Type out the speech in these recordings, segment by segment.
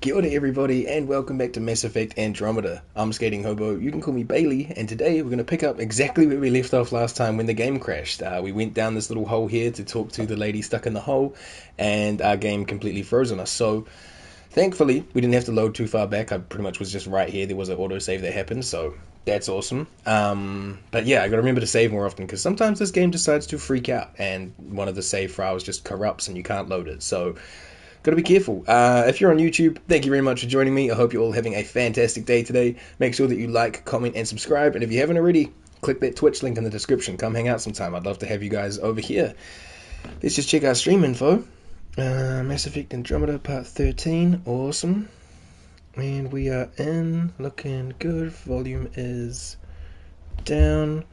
Kia ora everybody, and welcome back to Mass Effect Andromeda. I'm Skating Hobo, you can call me Bailey, and today we're going to pick up exactly where we left off last time when the game crashed. We went down this little hole here to talk to the lady stuck in the hole, and our game completely froze on us. So, thankfully, we didn't have to load too far back. I pretty much was just right here. There was an autosave that happened, so that's awesome. But yeah, I got to remember to save more often, because sometimes this game decides to freak out, and one of the save files just corrupts and you can't load it. So, got to be careful. If you're on YouTube, thank you very much for joining me. I hope you're all having a fantastic day today. Make sure that you like, comment, and subscribe. And if you haven't already, click that Twitch link in the description. Come hang out sometime. I'd love to have you guys over here. Let's just check our stream info. Mass Effect Andromeda Part 13. Awesome. And we are in. Looking good. Volume is down.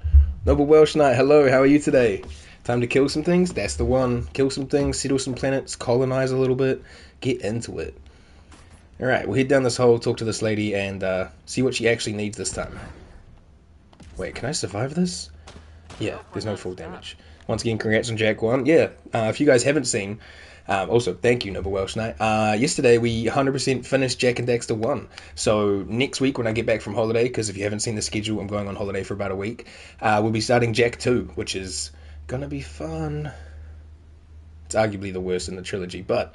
Noble Welsh Knight, hello. How are you today? Time to kill some things? That's the one. Kill some things, settle some planets, colonize a little bit, get into it. Alright, we'll head down this hole, talk to this lady, and see what she actually needs this time. Wait, can I survive this? Yeah, there's no full damage. Once again, congrats on Jack 1. Yeah, if you guys haven't seen, also, thank you, Noble Welsh Knight. Yesterday, we 100% finished Jack and Daxter 1. So, next week, when I get back from holiday, because if you haven't seen the schedule, I'm going on holiday for about a week, we'll be starting Jack 2, which is gonna be fun. It's arguably the worst in the trilogy, but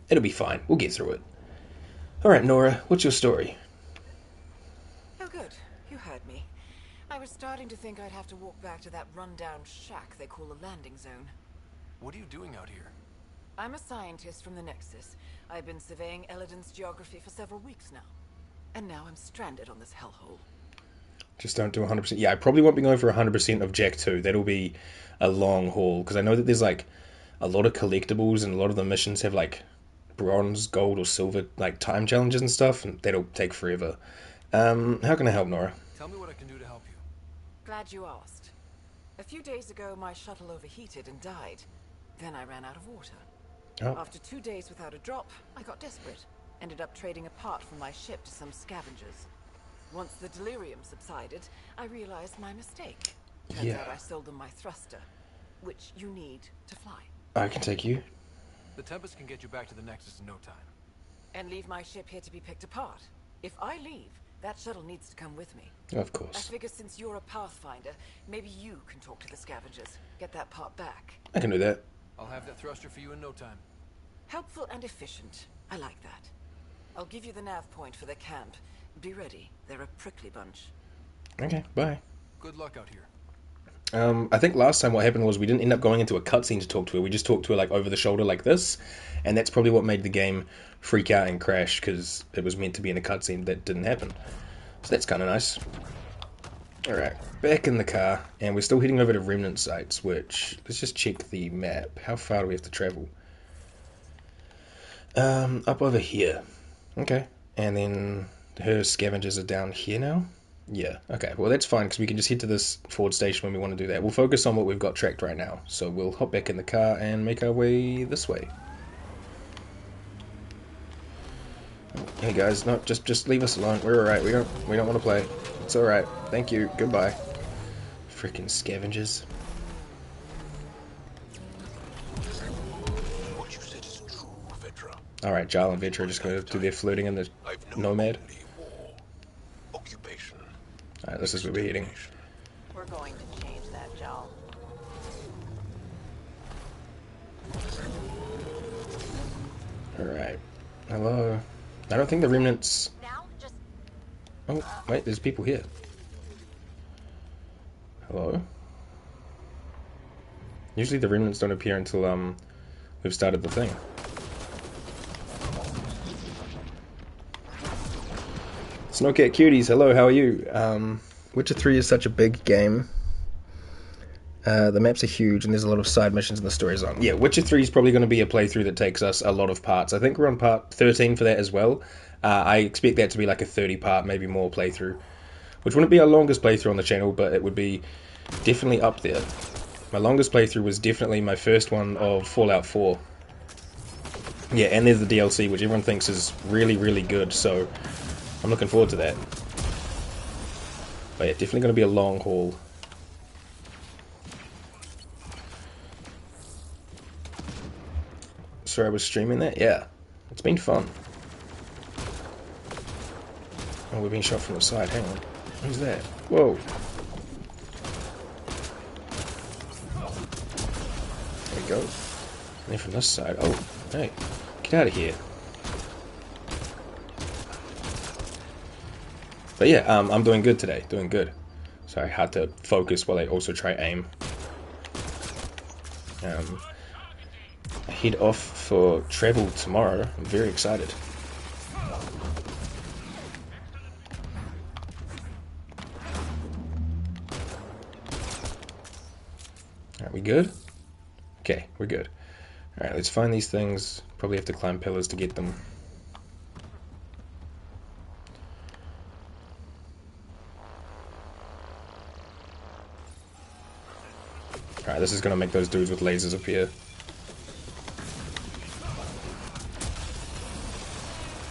it'll be fine. We'll get through it. Alright, Nora, what's your story? Oh, good. You heard me. I was starting to think I'd have to walk back to that rundown shack they call a landing zone. What are you doing out here? I'm a scientist from the Nexus. I've been surveying Elidan's geography for several weeks now. And now I'm stranded on this hellhole. Just don't do 100%. Yeah, I probably won't be going for 100% of Jack 2. That'll be a long haul, because I know that there's like a lot of collectibles and a lot of the missions have like bronze, gold, or silver like time challenges and stuff, and that'll take forever. How can I help, Nora? Tell me what I can do to help you. Glad you asked. A few days ago, my shuttle overheated and died. Then I ran out of water. Oh. After 2 days without a drop, I got desperate. Ended up trading a part from my ship to some scavengers. Once the delirium subsided, I realized my mistake. Turns out I sold them my thruster, which you need to fly. I can take you. The Tempest can get you back to the Nexus in no time. And leave my ship here to be picked apart. If I leave, that shuttle needs to come with me. Of I course. figure since you're a Pathfinder, maybe you can talk to the scavengers. Get that part back. I can do that. I'll have that thruster for you in no time. Helpful and efficient. I like that. I'll give you the nav point for the camp. Be ready. They're a prickly bunch. Okay, bye. Good luck out here. I think last time what happened was we didn't end up going into a cutscene to talk to her. We just talked to her like over the shoulder like this, and that's probably what made the game freak out and crash, because it was meant to be in a cutscene that didn't happen. So that's kind of nice. Alright, back in the car, and we're still heading over to Remnant sites, which, let's just check the map. How far do we have to travel? Up over here. Okay, and then her scavengers are down here now? Yeah, okay, well that's fine, because we can just head to this forward station when we want to do that. We'll focus on what we've got tracked right now. So we'll hop back in the car and make our way this way. Hey guys, no, just leave us alone. We're alright, we don't want to play. It's alright, thank you, goodbye. Freaking scavengers. What you said is true, Vetra. Alright, Jarl and Vetra are just going to do their flirting in the Nomad. Occupation. Alright, this is where we're heading. We're going to change that, Jal. Alright. Hello. I don't think the remnants... Now, just... Oh, wait, there's people here. Hello? Usually the remnants don't appear until, we've started the thing. Snowcat Cuties, hello, how are you? Witcher 3 is such a big game. The maps are huge, and there's a lot of side missions in the story zone. Yeah, Witcher 3 is probably going to be a playthrough that takes us a lot of parts. I think we're on part 13 for that as well. I expect that to be like a 30-part, maybe more playthrough. Which wouldn't be our longest playthrough on the channel, but it would be definitely up there. My longest playthrough was definitely my first one of Fallout 4. Yeah, and there's the DLC, which everyone thinks is really, really good, so I'm looking forward to that. But yeah, definitely going to be a long haul. Sorry, I was streaming that? Yeah. It's been fun. Oh, we're being shot from the side. Hang on. Who's that? Whoa. There we go. And then from this side. Oh, hey. Get out of here. But yeah, I'm doing good today. Doing good. Sorry, hard to focus while I also try aim. I head off for travel tomorrow. I'm very excited. Alright, we good? Okay, we're good. Alright, let's find these things. Probably have to climb pillars to get them. Alright, this is gonna make those dudes with lasers appear.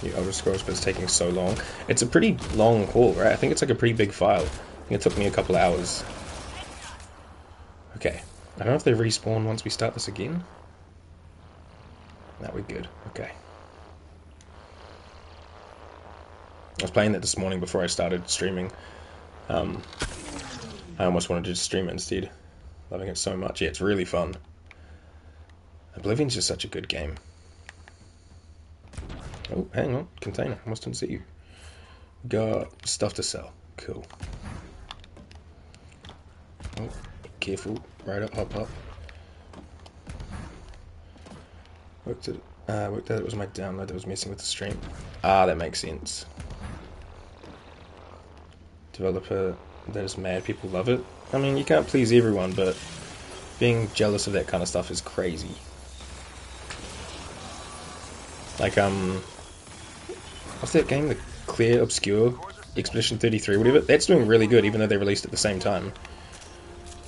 The Elder Scrolls, but it's taking so long. It's a pretty long haul, right? I think it's like a pretty big file. I think it took me a couple hours. Okay. I don't know if they respawn once we start this again. No, we're good. Okay. I was playing that this morning before I started streaming. I almost wanted to just stream it instead. Loving it so much. Yeah, it's really fun. Oblivion's just such a good game. Oh, hang on. Container. Almost didn't see you. Got stuff to sell. Cool. Oh, careful. Right up, hop up. Worked out it was my download that was messing with the stream. Ah, that makes sense. Developer that is mad, people love it. I mean, you can't please everyone, but being jealous of that kind of stuff is crazy. Like, what's that game? The Clear Obscure Expedition 33, whatever? That's doing really good, even though they released at the same time.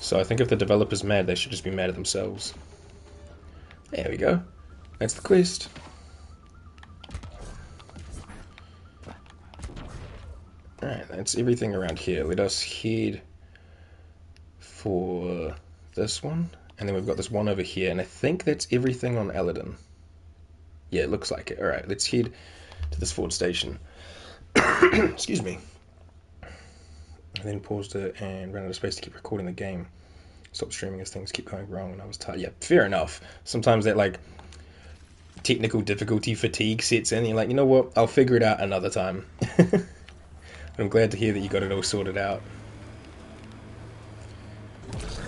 So I think if the developer's mad, they should just be mad at themselves. There we go. That's the quest. Alright, that's everything around here. Let us head for this one. And then we've got this one over here. And I think that's everything on Aladdin. Yeah, it looks like it. Alright, let's head to this Ford station. Excuse me. And then paused it and ran out of space to keep recording the game. Stopped streaming as things keep going wrong and I was tired. Yeah, fair enough. Sometimes that, like, technical difficulty fatigue sets in. You're like, you know what? I'll figure it out another time. I'm glad to hear that you got it all sorted out.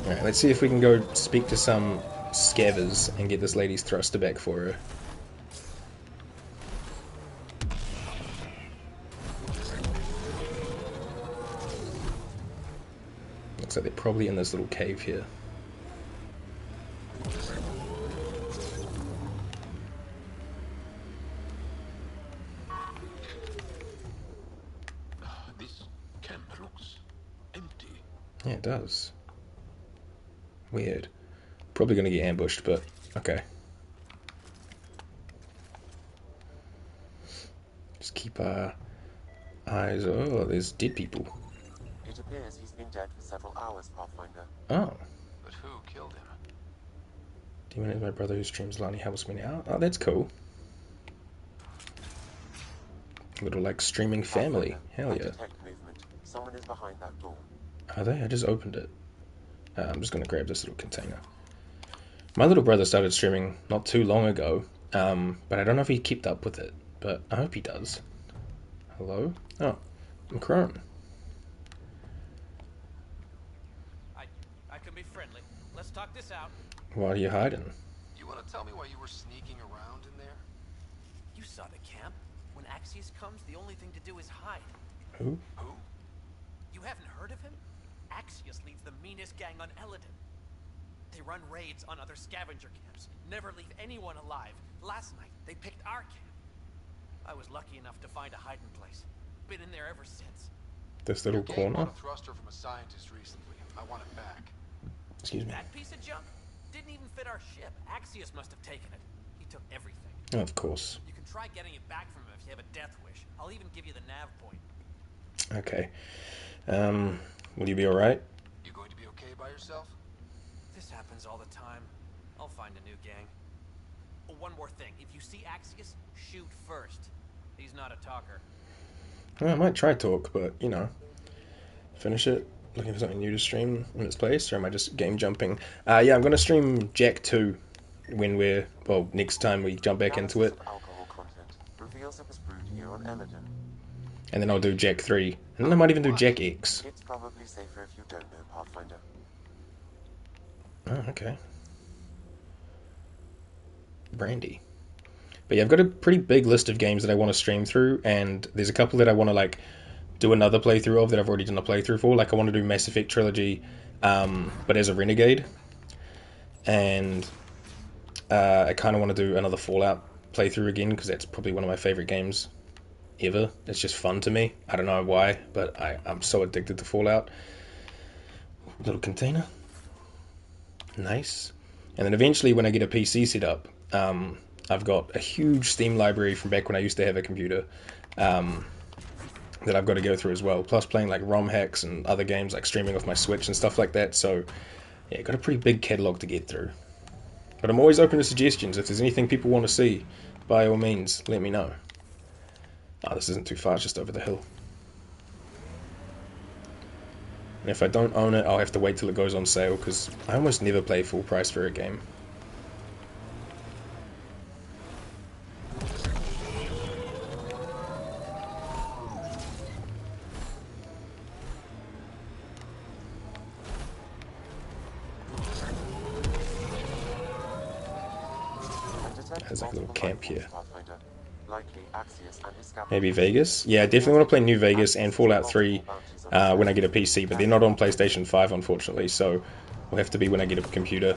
Alright, let's see if we can go speak to some scavvers and get this lady's thruster back for her. Looks like they're probably in this little cave here. This camp looks empty. Yeah, it does. Weird. Probably gonna get ambushed, but okay. Just keep our eyes. Oh, there's dead people. It appears he's been dead for several hours, Pathfinder. Oh. But who killed him? Demon is my brother who streams Lonnie helps me now. Oh, that's cool. Little, like, streaming family. Hell yeah. Detect movement. Someone is behind that door. Are they? I just opened it. I'm just gonna grab this little container. My little brother started streaming not too long ago, but I don't know if he kept up with it, but I hope he does. Hello? Oh, I'm Crone. I can be friendly. Let's talk this out. Why are you hiding? You want to tell me why you were sneaking around in there? You saw the camp. When Axius comes, the only thing to do is hide. Who? Who? You haven't heard of him? Axius leads the meanest gang on Eladin. They run raids on other scavenger camps, never leave anyone alive. Last night, they picked our camp. I was lucky enough to find a hiding place. Been in there ever since. This little Your gang corner? bought a thruster from a scientist recently. I want it back. Excuse me. That piece of junk didn't even fit our ship. Axius must have taken it. He took everything. Oh, of course. You can try getting it back from him if you have a death wish. I'll even give you the nav point. Okay. Will you be alright? You going to be okay by yourself? This happens all the time. I'll find a new gang. Oh, one more thing. If you see Axius, shoot first. He's not a talker. Well, I might try talk, but you know, finish it. Looking for something new to stream in its place, or am I just game jumping? Yeah, I'm gonna stream Jack 2 when next time we jump back into Analysis it, of alcohol content reveals it was brewed here on Eladon. and then I'll do Jack 3, and then I might even do Jack X. It's probably safer if you don't know, Pathfinder. Oh, okay. Brandy. But yeah, I've got a pretty big list of games that I want to stream through, and there's a couple that I want to like do another playthrough of that I've already done a playthrough for. Like I want to do Mass Effect Trilogy, but as a Renegade, and I kind of want to do another Fallout playthrough again because that's probably one of my favorite games ever. It's just fun to me. I don't know why, but I'm so addicted to Fallout. Little container. Nice. And then eventually when I get a PC set up, I've got a huge Steam library from back when I used to have a computer that I've got to go through as well. Plus playing like ROM hacks and other games like streaming off my Switch and stuff like that. So yeah, got a pretty big catalog to get through. But I'm always open to suggestions. If there's anything people want to see, by all means, let me know. Oh, this isn't too far, it's just over the hill. And if I don't own it, I'll have to wait till it goes on sale, because I almost never pay full price for a game. There's like a little camp here. Maybe Vegas? Yeah, I definitely want to play New Vegas and Fallout 3 when I get a PC, but they're not on PlayStation 5, unfortunately, so will have to be when I get a computer.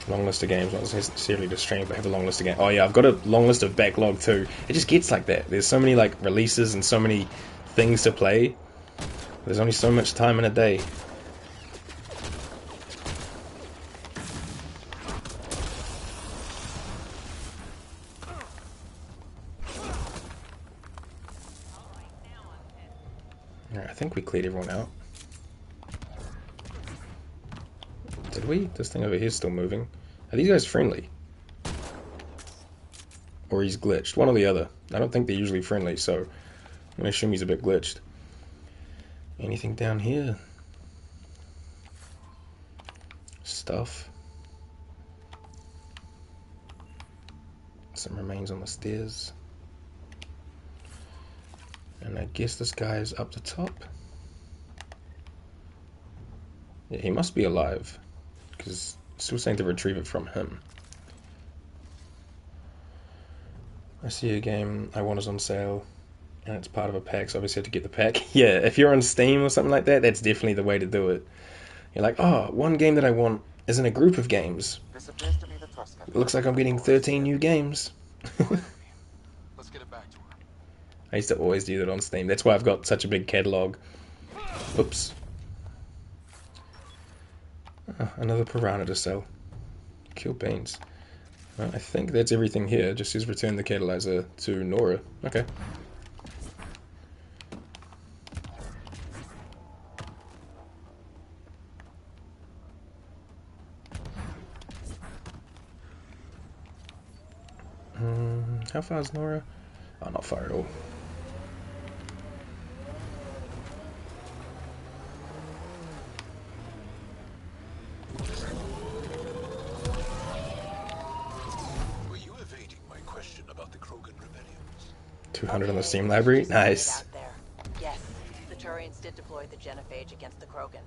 Long list of games, not necessarily to stream, but I have a long list of games. Oh yeah, I've got a long list of backlog too. It just gets like that. There's so many like releases and so many things to play. There's only so much time in a day. Alright, I think we cleared everyone out. Did we? This thing over here is still moving. Are these guys friendly? Or he's glitched? One or the other. I don't think they're usually friendly, so I'm going to assume he's a bit glitched. Anything down here? Stuff. Some remains on the stairs. And I guess this guy is up the top. Yeah, he must be alive, because it's still saying to retrieve it from him. I see a game I want is on sale, and it's part of a pack, so obviously I have to get the pack. Yeah, if you're on Steam or something like that, that's definitely the way to do it. You're like, oh, one game that I want is in a group of games. It looks like I'm getting 13 new games. Let's get it back to her. I used to always do that on Steam. That's why I've got such a big catalog. Oops. Another piranha to sell. Kill beans. I think that's everything here. Just says return the catalyzer to Nora. Okay. How far is Nora? Oh, not far at all. Were you evading my question about the Krogan rebellions? 200 on the Steam library? Nice. Yes, the Turians did deploy the genophage against the Krogan.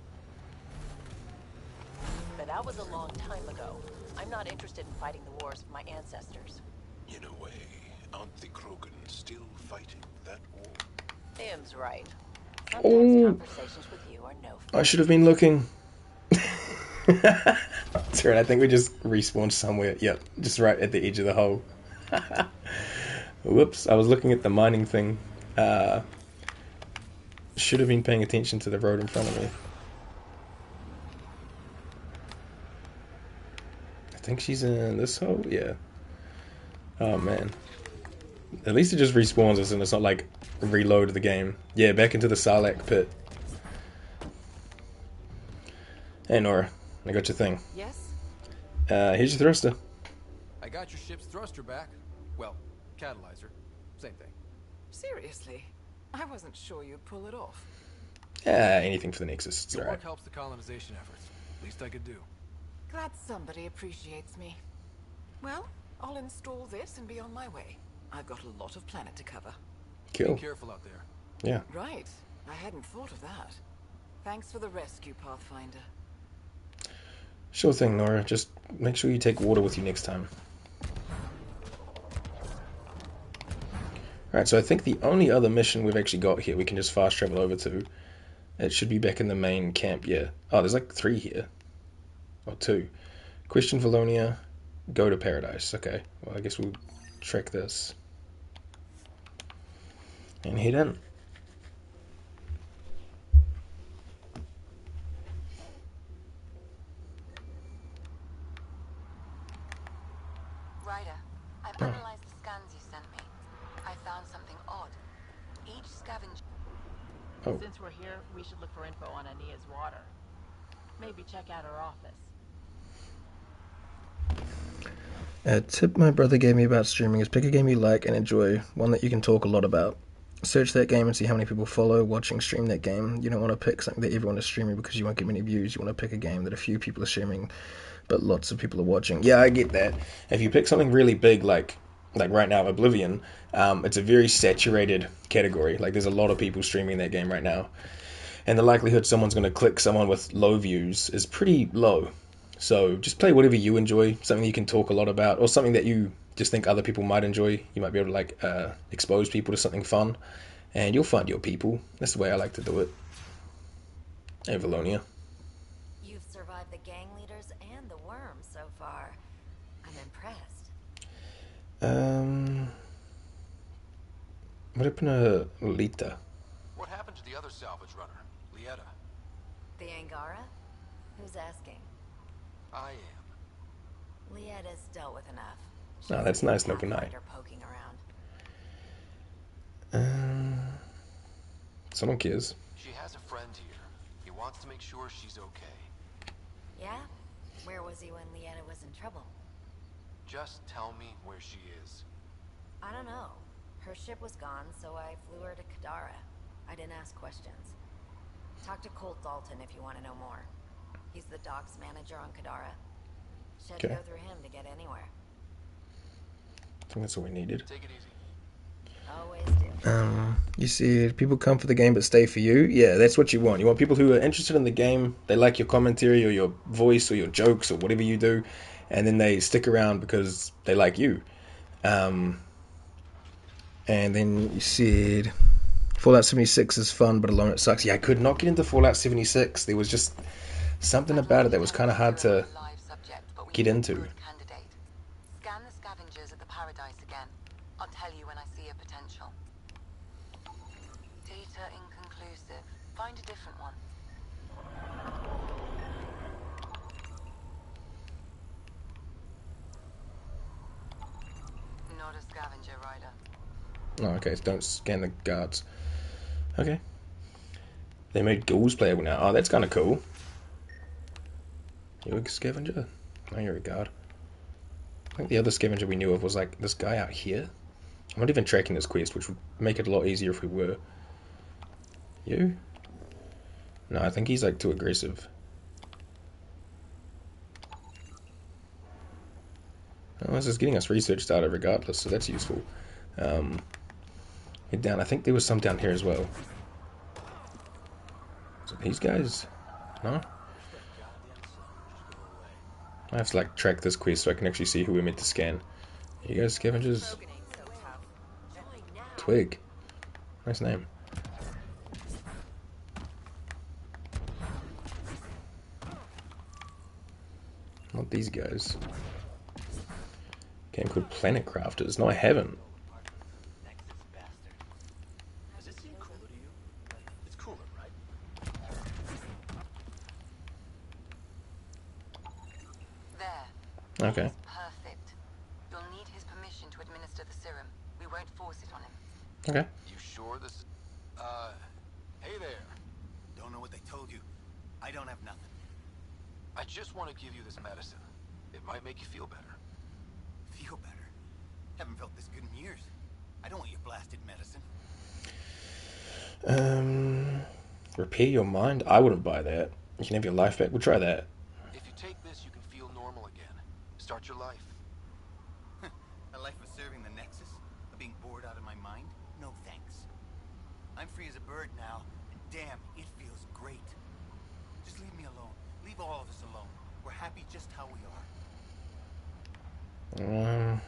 But that was a long time ago. I'm not interested in fighting the wars of my ancestors. In a way, aren't the Krogan still fighting that war? Tim's right. Oh. Sometimes conversations with you are no fun. I should have been looking. That's right, I think we just respawned somewhere. Yep, just right at the edge of the hole. Whoops, I was looking at the mining thing. Should have been paying attention to the road in front of me. I think she's in this hole? Yeah. Oh man. At least it just respawns us and it's not like reload the game. Yeah, back into the Sarlacc pit. Hey Nora, I got your thing. Yes? Here's your thruster. I got your ship's thruster back. Well, catalyzer. Same thing. Seriously? I wasn't sure you'd pull it off. Anything for the Nexus. It's Your alright. work helps the colonization efforts. Least I could do. Glad somebody appreciates me. Well, I'll install this and be on my way. I've got a lot of planet to cover. Cool. Be careful out there. Yeah. Right. I hadn't thought of that. Thanks for the rescue, Pathfinder. Sure thing, Nora. Just make sure you take water with you next time. Alright, so I think the only other mission we've actually got here we can just fast travel over to. It should be back in the main camp, yeah. Oh, there's like 3 here. Or 2. Question Valonia, go to Paradise. Okay, well I guess we'll track this. And head in. Ryder, I've analyzed the scans you sent me. I found something odd. Each scavenger... Oh. Since we're here, we should look for info on Ania's water. Maybe check out her office. A tip my brother gave me about streaming is pick a game you like and enjoy, one that you can talk a lot about. Search that game and see how many people follow, watching, stream that game. You don't want to pick something that everyone is streaming because you won't get many views. You want to pick a game that a few people are streaming, but lots of people are watching. Yeah, I get that. If you pick something really big, like right now, Oblivion, it's a very saturated category. Like, there's a lot of people streaming that game right now. And the likelihood someone's going to click someone with low views is pretty low. So just play whatever you enjoy, something you can talk a lot about, or something that you just think other people might enjoy. You might be able to expose people to something fun, and you'll find your people. That's the way I like to do it. Hey, Valonia. You've survived the gang leaders and the worms so far. I'm impressed. What happened to Lita? What happened to the other salvage runner, Lieta? The Angara? Who's asking? I am. Lietta's dealt with enough. Oh, that's nice, no good night. Poking around. Someone cares. She has a friend here. He wants to make sure she's okay. Yeah? Where was he when Lieta was in trouble? Just tell me where she is. I don't know. Her ship was gone, so I flew her to Kadara. I didn't ask questions. Talk to Colt Dalton if you want to know more. He's the docks manager on Kadara. Should Okay. go through him to get anywhere. I think that's all we needed. Take it easy. Always do. You said people come for the game but stay for you. Yeah, that's what you want. You want people who are interested in the game, they like your commentary or your voice or your jokes or whatever you do, and then they stick around because they like you. And then you said Fallout 76 is fun, but alone it sucks. Yeah, I could not get into Fallout 76. There was just something about it that was kind of hard to get into. Scan the scavengers at the Paradise again. I'll tell you when I see a potential. Data inconclusive. Find a different one. Not a scavenger, Ryder. Oh, okay, so don't scan the guards. Okay. They made ghouls playable now. Oh, that's kind of cool. You're a scavenger? Oh, you're a guard. I think the other scavenger we knew of was like this guy out here. I'm not even tracking this quest, which would make it a lot easier if we were. You? No, I think he's like too aggressive. Oh, this is getting us research data regardless, so that's useful. Head down. I think there was some down here as well. So these guys? No? I have to like track this quest so I can actually see who we're meant to scan. You guys scavengers? Twig. Nice name. Not these guys. Game called Planet Crafters. No, I haven't. Does it seem cooler to you? It's cooler, right? There. Okay. Perfect. You'll need his permission to Okay. You sure this is... Hey there. Don't know what they told you. I don't have nothing. I just want to give you this medicine. It might make you feel better. Feel better? Haven't felt this good in years. I don't want your blasted medicine. Repair your mind? I wouldn't buy that. You can have your life back. We'll try that. If you take this, you can feel normal again. Start your life. A life of serving the Nexus? Of being bored out of my mind? No thanks. I'm free as a bird now, and damn, it feels great. Just leave me alone. Leave all of us alone. We're happy just how we are.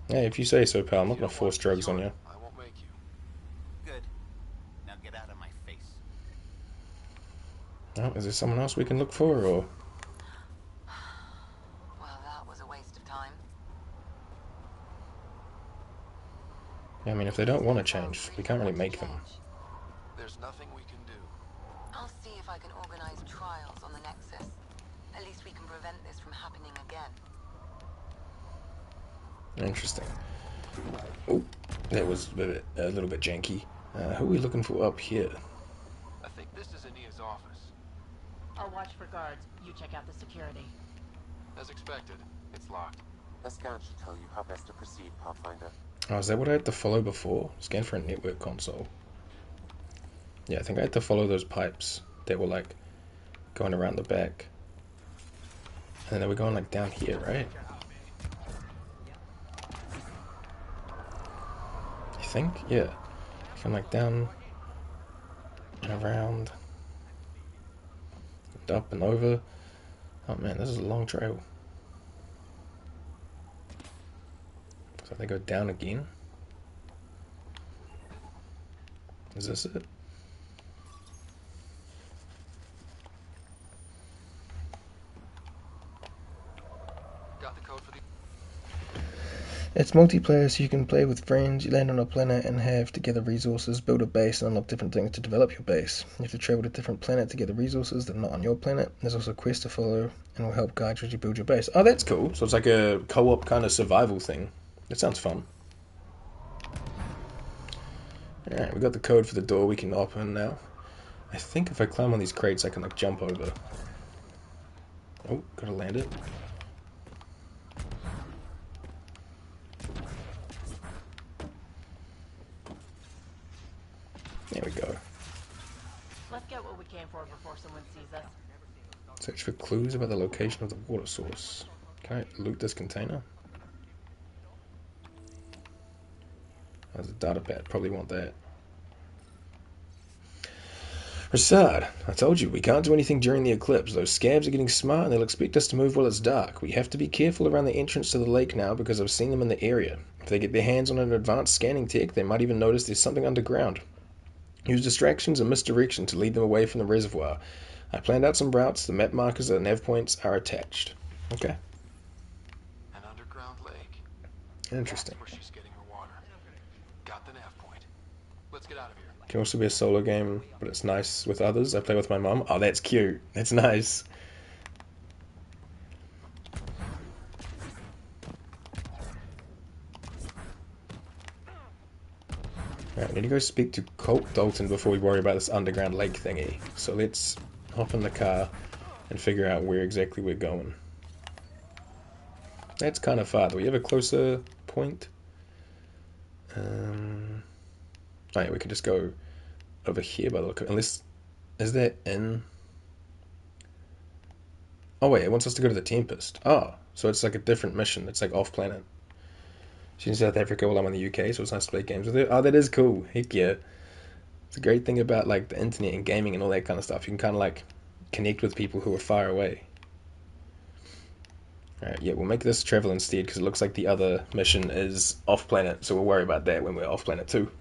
Hey, if you say so, pal. I'm not If you gonna don't force want drugs on cure, you. I won't make you. Good. Now get out of my face. Oh, is there someone else we can look for, or? Well, that was a waste of time. Yeah, I mean, if they don't want to change, we can't really make them. There's nothing we can do. I'll see if I can organize trials on the Nexus. At least we can prevent this from happening again. Interesting. Oh, that was a little bit janky. Who are we looking for up here? I think this is Ania's office. I'll watch for guards. You check out the security. As expected, it's locked. The scan should tell you how best to proceed, Pathfinder. Oh, is that what I had to follow before? Scan for a network console. Yeah, I think I had to follow those pipes that were like going around the back. And then they were going like down here, right? I think? Yeah. Come like down and around and up and over. Oh man, this is a long trail. So they go down again. Is this it? Got the code for the... It's multiplayer, so you can play with friends, you land on a planet and have to gather resources, build a base, and unlock different things to develop your base. You have to travel to a different planet to gather resources that are not on your planet. There's also quests to follow and will help guide you as you build your base. Oh, that's cool. So it's like a co-op kind of survival thing. That sounds fun. Alright, we got the code for the door we can open now. I think if I climb on these crates I can like jump over. Oh, gotta land it. There we go. Let's get what we came for before someone sees us. Search for clues about the location of the water source. Can I loot this container? There's a data pad. Probably want that. Rasad, I told you, we can't do anything during the eclipse. Those scabs are getting smart and they'll expect us to move while it's dark. We have to be careful around the entrance to the lake now because I've seen them in the area. If they get their hands on an advanced scanning tech, they might even notice there's something underground. Use distractions and misdirection to lead them away from the reservoir. I planned out some routes. The map markers and nav points are attached. Okay. An underground lake. Interesting. That's where she's getting her water. Got the nav point. Let's get out of here. Can also be a solo game, but it's nice with others. I play with my mum. Oh, that's cute. That's nice. Alright, I need to go speak to Colt Dalton before we worry about this underground lake thingy. So let's hop in the car and figure out where exactly we're going. That's kind of far. Do we have a closer point? Oh yeah, we could just go over here by the look of it. Unless, is that in? Oh wait, it wants us to go to the Tempest. Oh, so it's like a different mission. It's like off planet. She's in South Africa while I'm in the UK, so it's nice to play games with her. Oh, that is cool. Heck yeah. It's a great thing about like the internet and gaming and all that kind of stuff. You can kind of like connect with people who are far away. Alright, yeah, we'll make this travel instead because it looks like the other mission is off planet, so we'll worry about that when we're off planet too.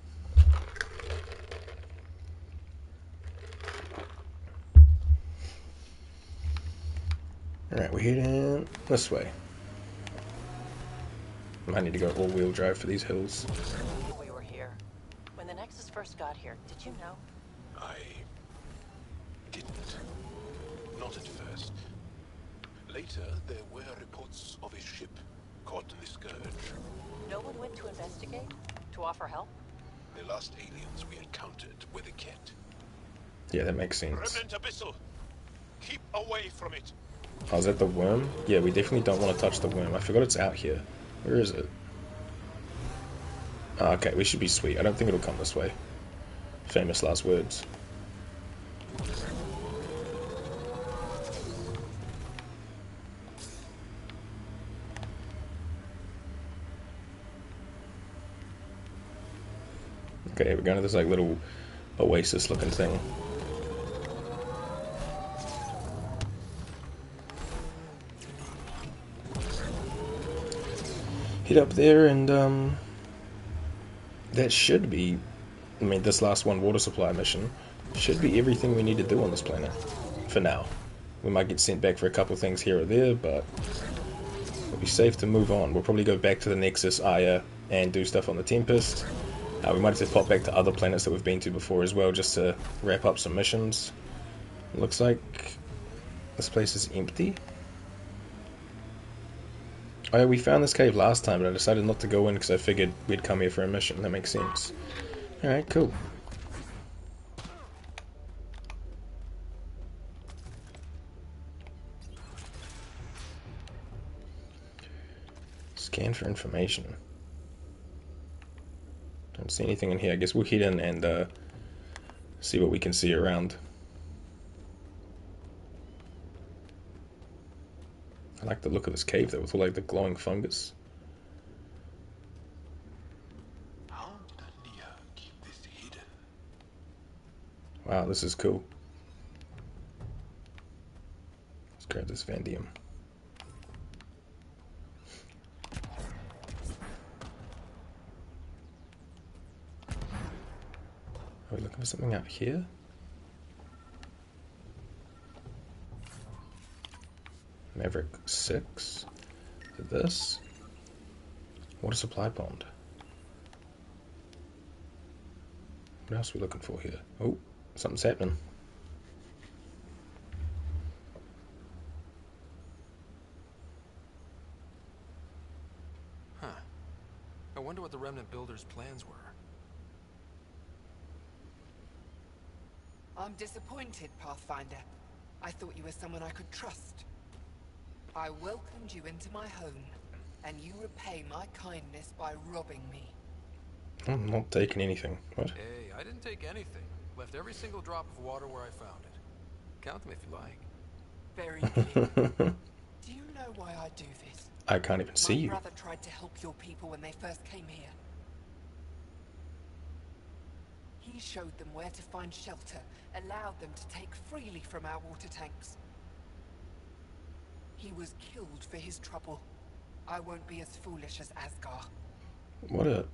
Alright, we're heading this way. Might need to go all-wheel drive for these hills. We were here. When the Nexus first got here, did you know? I didn't. Not at first. Later, there were reports of a ship caught in the scourge. No one went to investigate? To offer help? the last aliens we encountered with a kit. Yeah, that makes sense. Remnant Abyssal! Keep away from it! Oh, is that the worm? Yeah, we definitely don't want to touch the worm. I forgot it's out here. Where is it? Oh, okay, we should be sweet. I don't think it'll come this way. Famous last words. Okay, we're going to this like little oasis looking thing. Head up there and that should be, I mean, this last one water supply mission should be everything we need to do on this planet for now. We might get sent back for a couple things here or there, but it'll be safe to move on. We'll probably go back to the Nexus, Aya, and do stuff on the Tempest. We might have to pop back to other planets that we've been to before as well, just to wrap up some missions. It looks like this place is empty. Oh yeah, we found this cave last time, but I decided not to go in because I figured we'd come here for a mission. That makes sense. Alright, cool. Scan for information. Don't see anything in here. I guess we'll head in and see what we can see around. I like the look of this cave though, with all like the glowing fungus. How did Nia keep this hidden? Wow, this is cool. Let's grab this Vandium. Are we looking for something out here? Maverick 6. This. Water supply pond. What else are we looking for here? Oh, something's happening. Huh. I wonder what the Remnant Builders' plans were. I'm disappointed, Pathfinder. I thought you were someone I could trust. I welcomed you into my home, and you repay my kindness by robbing me. I'm not taking anything. What? Hey, I didn't take anything. Left every single drop of water where I found it. Count them if you like. Very clear. Do you know why I do this? I can't even see you. My brother tried to help your people when they first came here. He showed them where to find shelter, allowed them to take freely from our water tanks. He was killed for his trouble. I won't be as foolish as Asgar. What a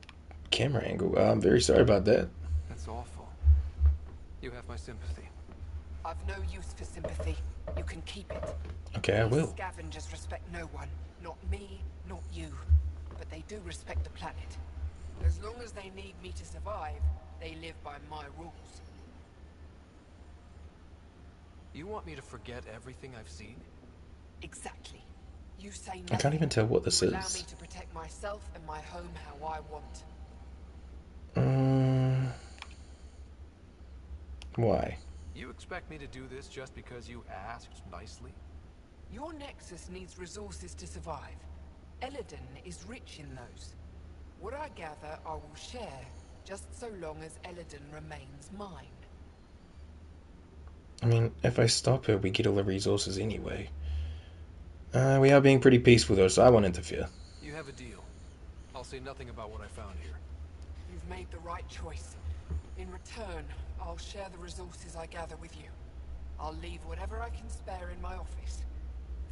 camera angle. I'm very sorry about that. That's awful. You have my sympathy. I've no use for sympathy. You can keep it. Okay, I will. Scavengers respect no one. Not me, not you. But they do respect the planet. As long as they need me to survive, they live by my rules. You want me to forget everything I've seen? Exactly. You say nothing. I can't even tell what this Allow is. me to protect myself and my home how I want. Why? You expect me to do this just because you asked nicely? Your Nexus needs resources to survive. Eladin is rich in those. What I gather, I will share, just so long as Eladin remains mine. I mean, if I stop her, we get all the resources anyway. We are being pretty peaceful though, so I won't interfere. You have a deal. I'll say nothing about what I found here. You've made the right choice. In return, I'll share the resources I gather with you. I'll leave whatever I can spare in my office.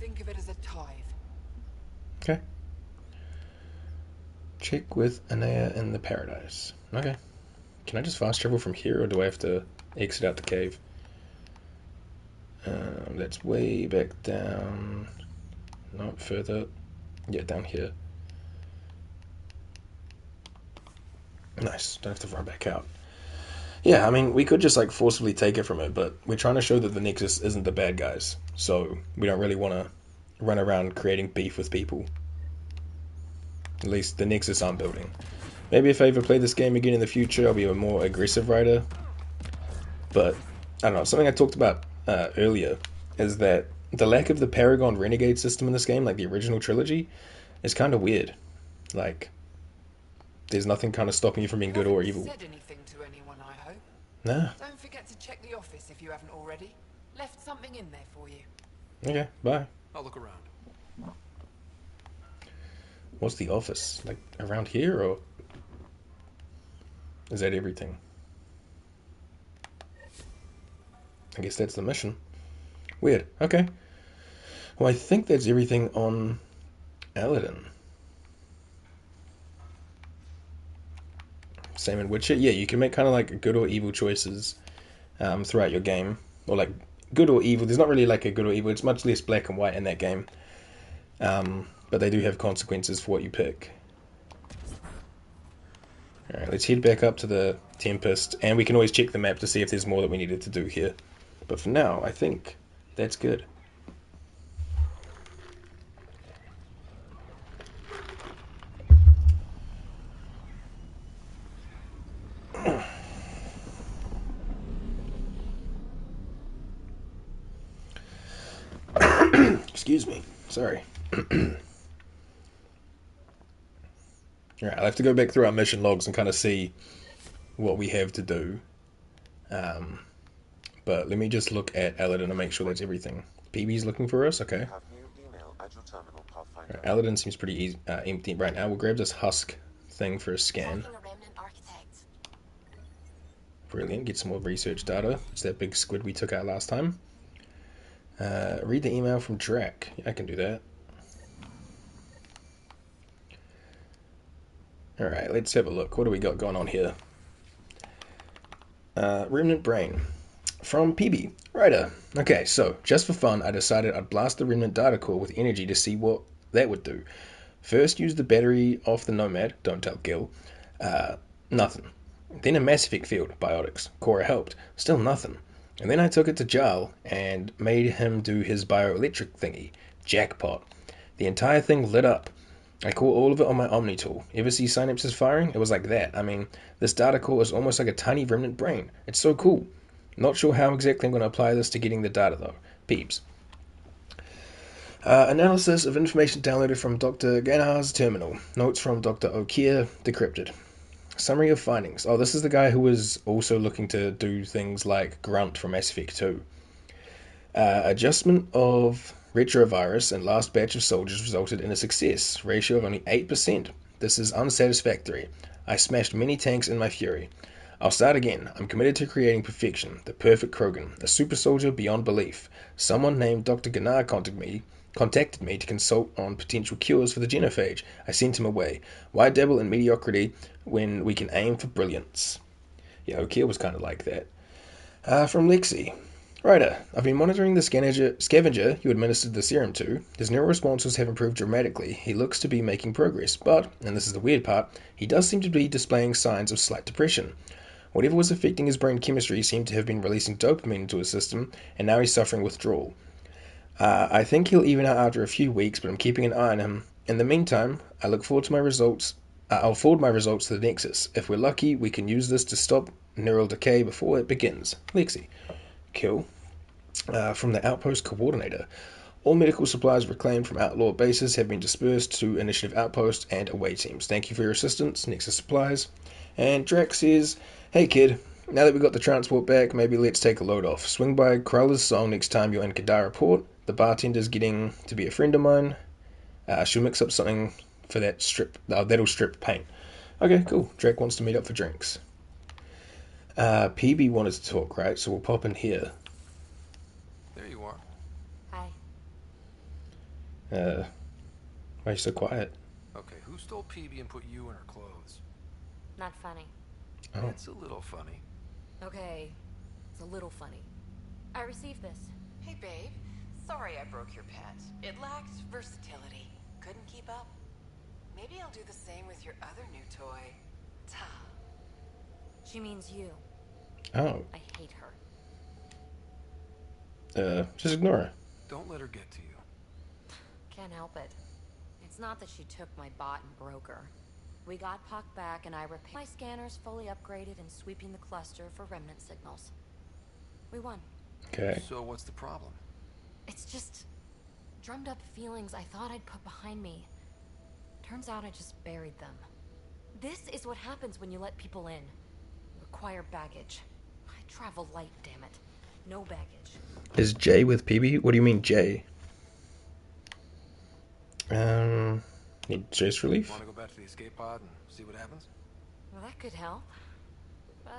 Think of it as a tithe. Okay. Check with Anea in the Paradise. Okay. Can I just fast travel from here, or do I have to exit out the cave? That's way back down. Not further. Yeah, down here. Nice. Don't have to run back out. Yeah, I mean, we could just like forcibly take it from it, but we're trying to show that the Nexus isn't the bad guys, so we don't really want to run around creating beef with people. At least the Nexus I'm building. Maybe if I ever play this game again in the future, I'll be a more aggressive rider. But I don't know. Something I talked about earlier is that the lack of the Paragon Renegade system in this game, like the original trilogy, is kind of weird. Like, there's nothing kind of stopping you from being good or evil. Said anything to anyone, I hope. Nah. Don't forget to check the office if you haven't already. Left something in there for you. Okay, bye. I'll look around. What's the office? Like, around here, or is that everything? I guess that's the mission. Weird. Okay. Well, I think that's everything on Aladdin. Same in Witcher. Yeah, you can make kind of like good or evil choices throughout your game. Or like good or evil. There's not really like a good or evil. It's much less black and white in that game. But they do have consequences for what you pick. Alright, let's head back up to the Tempest. And we can always check the map to see if there's more that we needed to do here. But for now, I think that's good. Excuse me. Sorry. Alright, I'll have to go back through our mission logs and kind of see what we have to do. But let me just look at Aladdin and make sure that's everything. PB's looking for us? Okay. Right, Aladdin seems pretty empty right now. We'll grab this husk thing for a scan. Brilliant. Get some more research data. It's that big squid we took out last time. Read the email from Drac. Yeah, I can do that. Alright, let's have a look. What do we got going on here? Remnant Brain. From PB. Writer. Okay, so, just for fun, I decided I'd blast the Remnant data core with energy to see what that would do. First, use the battery off the Nomad. Don't tell Gil. Nothing. Then a Mass Effect field. Biotics. Cora helped. Still nothing. And then I took it to Jarl and made him do his bioelectric thingy. Jackpot. The entire thing lit up. I caught all of it on my Omni tool. Ever see synapses firing? It was like that. I mean, this data core is almost like a tiny remnant brain. It's so cool. Not sure how exactly I'm going to apply this to getting the data though. Peeps. Analysis of information downloaded from Dr. Ganhar's terminal. Notes from Dr. Okier, decrypted. Summary of findings. Oh, this is the guy who was also looking to do things like Grunt from Mass Effect 2. Adjustment of retrovirus and last batch of soldiers resulted in a success ratio of only 8%. This is unsatisfactory. I smashed many tanks in my fury. I'll start again. I'm committed to creating perfection, the perfect Krogan, a super soldier beyond belief. Someone named Dr. Ganar contacted me to consult on potential cures for the genophage. I sent him away. Why dabble in mediocrity when we can aim for brilliance? Yeah, Okier was kind of like that. From Lexi. Writer, I've been monitoring the scavenger you administered the serum to. His neural responses have improved dramatically. He looks to be making progress, but, and this is the weird part, he does seem to be displaying signs of slight depression. Whatever was affecting his brain chemistry seemed to have been releasing dopamine into his system, and now he's suffering withdrawal. I think he'll even out after a few weeks, but I'm keeping an eye on him. In the meantime, I look forward to my results. I'll forward my results to the Nexus. If we're lucky, we can use this to stop neural decay before it begins. Lexi. Kill. From the Outpost Coordinator. All medical supplies reclaimed from outlaw bases have been dispersed to Initiative Outpost and away teams. Thank you for your assistance, Nexus Supplies. And Drax says, hey kid, now that we got the transport back, maybe let's take a load off. Swing by Krala's Song next time you're in Kadara Port. The bartender's getting to be a friend of mine. She'll mix up something for that strip. That'll strip paint. Okay, cool. Drac wants to meet up for drinks. PB wanted to talk, right? So we'll pop in here. There you are. Hi. Why are you so quiet? Okay, who stole PB and put you in her clothes? Not funny. Oh. It's a little funny. Okay, it's a little funny. I received this. Hey, babe. Sorry I broke your pet. It lacked versatility. Couldn't keep up. Maybe I'll do the same with your other new toy. Ta. She means you. Oh. I hate her. Just ignore her. Don't let her get to you. Can't help it. It's not that she took my bot and broke her. We got Puck back, and I repaired my scanners, fully upgraded and sweeping the cluster for remnant signals. We won. Okay. So what's the problem? It's just drummed up feelings I thought I'd put behind me. Turns out I just buried them. This is what happens when you let people in. You acquire baggage. I travel light, damn it. No baggage. Is Jay with PB? What do you mean Jay? Need stress relief? Want to go back to the escape pod and see what happens? Well, that could help. But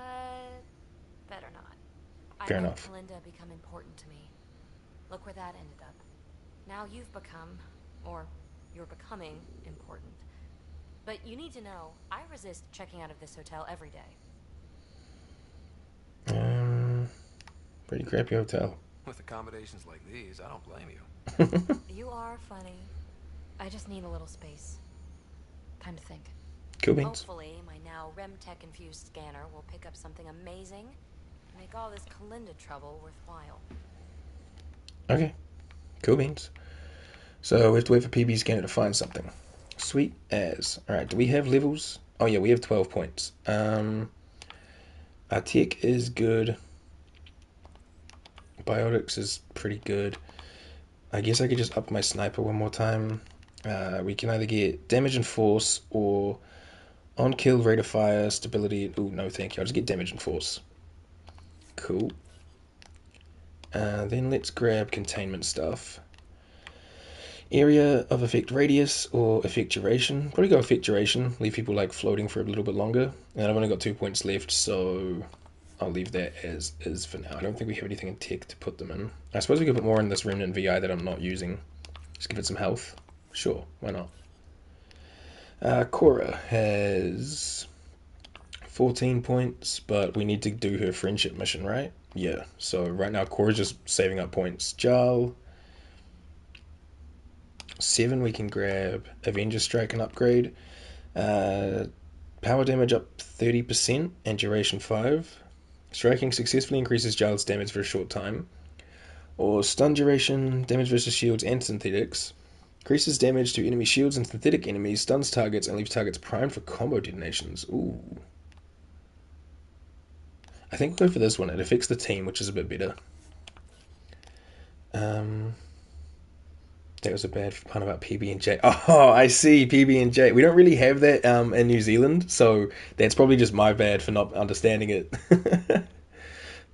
better not. Fair I let enough. Kalinda become important to me. Look where that ended up. Now you've become, or you're becoming, important. But you need to know, I resist checking out of this hotel every day. Pretty crappy hotel. With accommodations like these, I don't blame you. You are funny. I just need a little space. Time to think. Cool beans. Hopefully, my now REM-tech-infused scanner will pick up something amazing and make all this Kalinda trouble worthwhile. Okay. Cool beans. So we have to wait for PB scanner to find something. Sweet as. Alright, do we have levels? Oh yeah, we have 12 points. Our tech is good. Biotics is pretty good. I guess I could just up my sniper one more time. We can either get damage and force or on kill, rate of fire, stability. Ooh, no thank you. I'll just get damage and force. Cool. Then let's grab containment stuff. Area of effect radius or effect duration. Probably go effect duration. Leave people like floating for a little bit longer. And I've only got 2 points left, so I'll leave that as is for now. I don't think we have anything in tech to put them in. I suppose we could put more in this remnant VI that I'm not using. Just give it some health. Sure, why not? Cora has 14 points, but we need to do her friendship mission, right? Yeah, so right now Cora's just saving up points. Jarl, 7 we can grab. Avenger Strike and upgrade. Power damage up 30% and duration 5. Striking successfully increases Jarl's damage for a short time. Or stun duration, damage versus shields and synthetics. Increases damage to enemy shields and synthetic enemies, stuns targets, and leaves targets primed for combo detonations. Ooh. I think we'll go for this one. It affects the team, which is a bit better. That was a bad pun about PB&J. Oh, I see, PB&J. We don't really have that in New Zealand, so that's probably just my bad for not understanding it.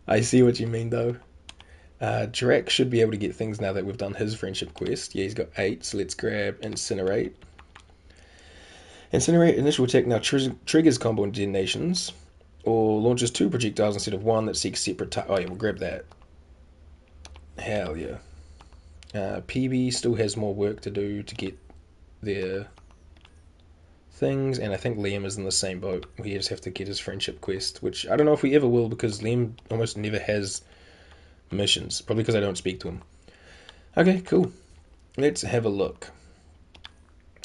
I see what you mean, though. Drac should be able to get things now that we've done his friendship quest. Yeah, he's got 8, so let's grab Incinerate. Incinerate initial attack now triggers combo detonations, or launches 2 projectiles instead of 1 that seeks separate Oh yeah, we'll grab that. Hell yeah. PB still has more work to do to get their things, and I think Liam is in the same boat. We just have to get his friendship quest, which I don't know if we ever will, because Liam almost never has missions, probably because I don't speak to him. Okay, cool. Let's have a look.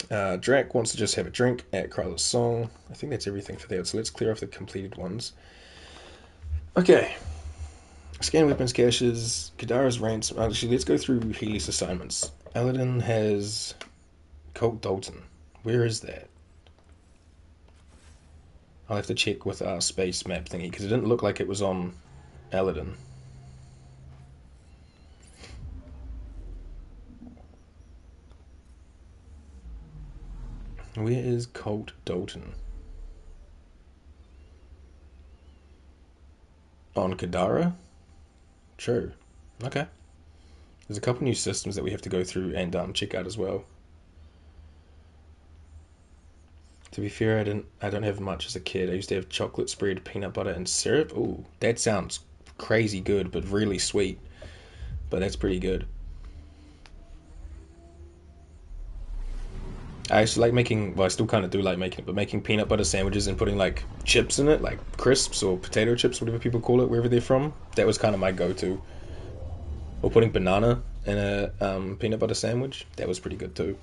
Drac wants to just have a drink at Kryla's song. I think that's everything for that, so let's clear off the completed ones. Okay. Scan weapons caches, Kadara's ransom. Actually, let's go through Healy's assignments. Aladdin has Colt Dalton. Where is that? I'll have to check with our space map thingy, because it didn't look like it was on Aladdin. Where is Colt Dalton? On Kadara? True. Okay. There's a couple new systems that we have to go through and check out as well. To be fair, I don't have much as a kid. I used to have chocolate spread, peanut butter, and syrup. Ooh, that sounds crazy good, but really sweet. But that's pretty good. I used to like making, well, I still kind of do like making it, but making peanut butter sandwiches and putting like chips in it, like crisps or potato chips, whatever people call it, wherever they're from. That was kind of my go-to. Or putting banana in a peanut butter sandwich. That was pretty good too.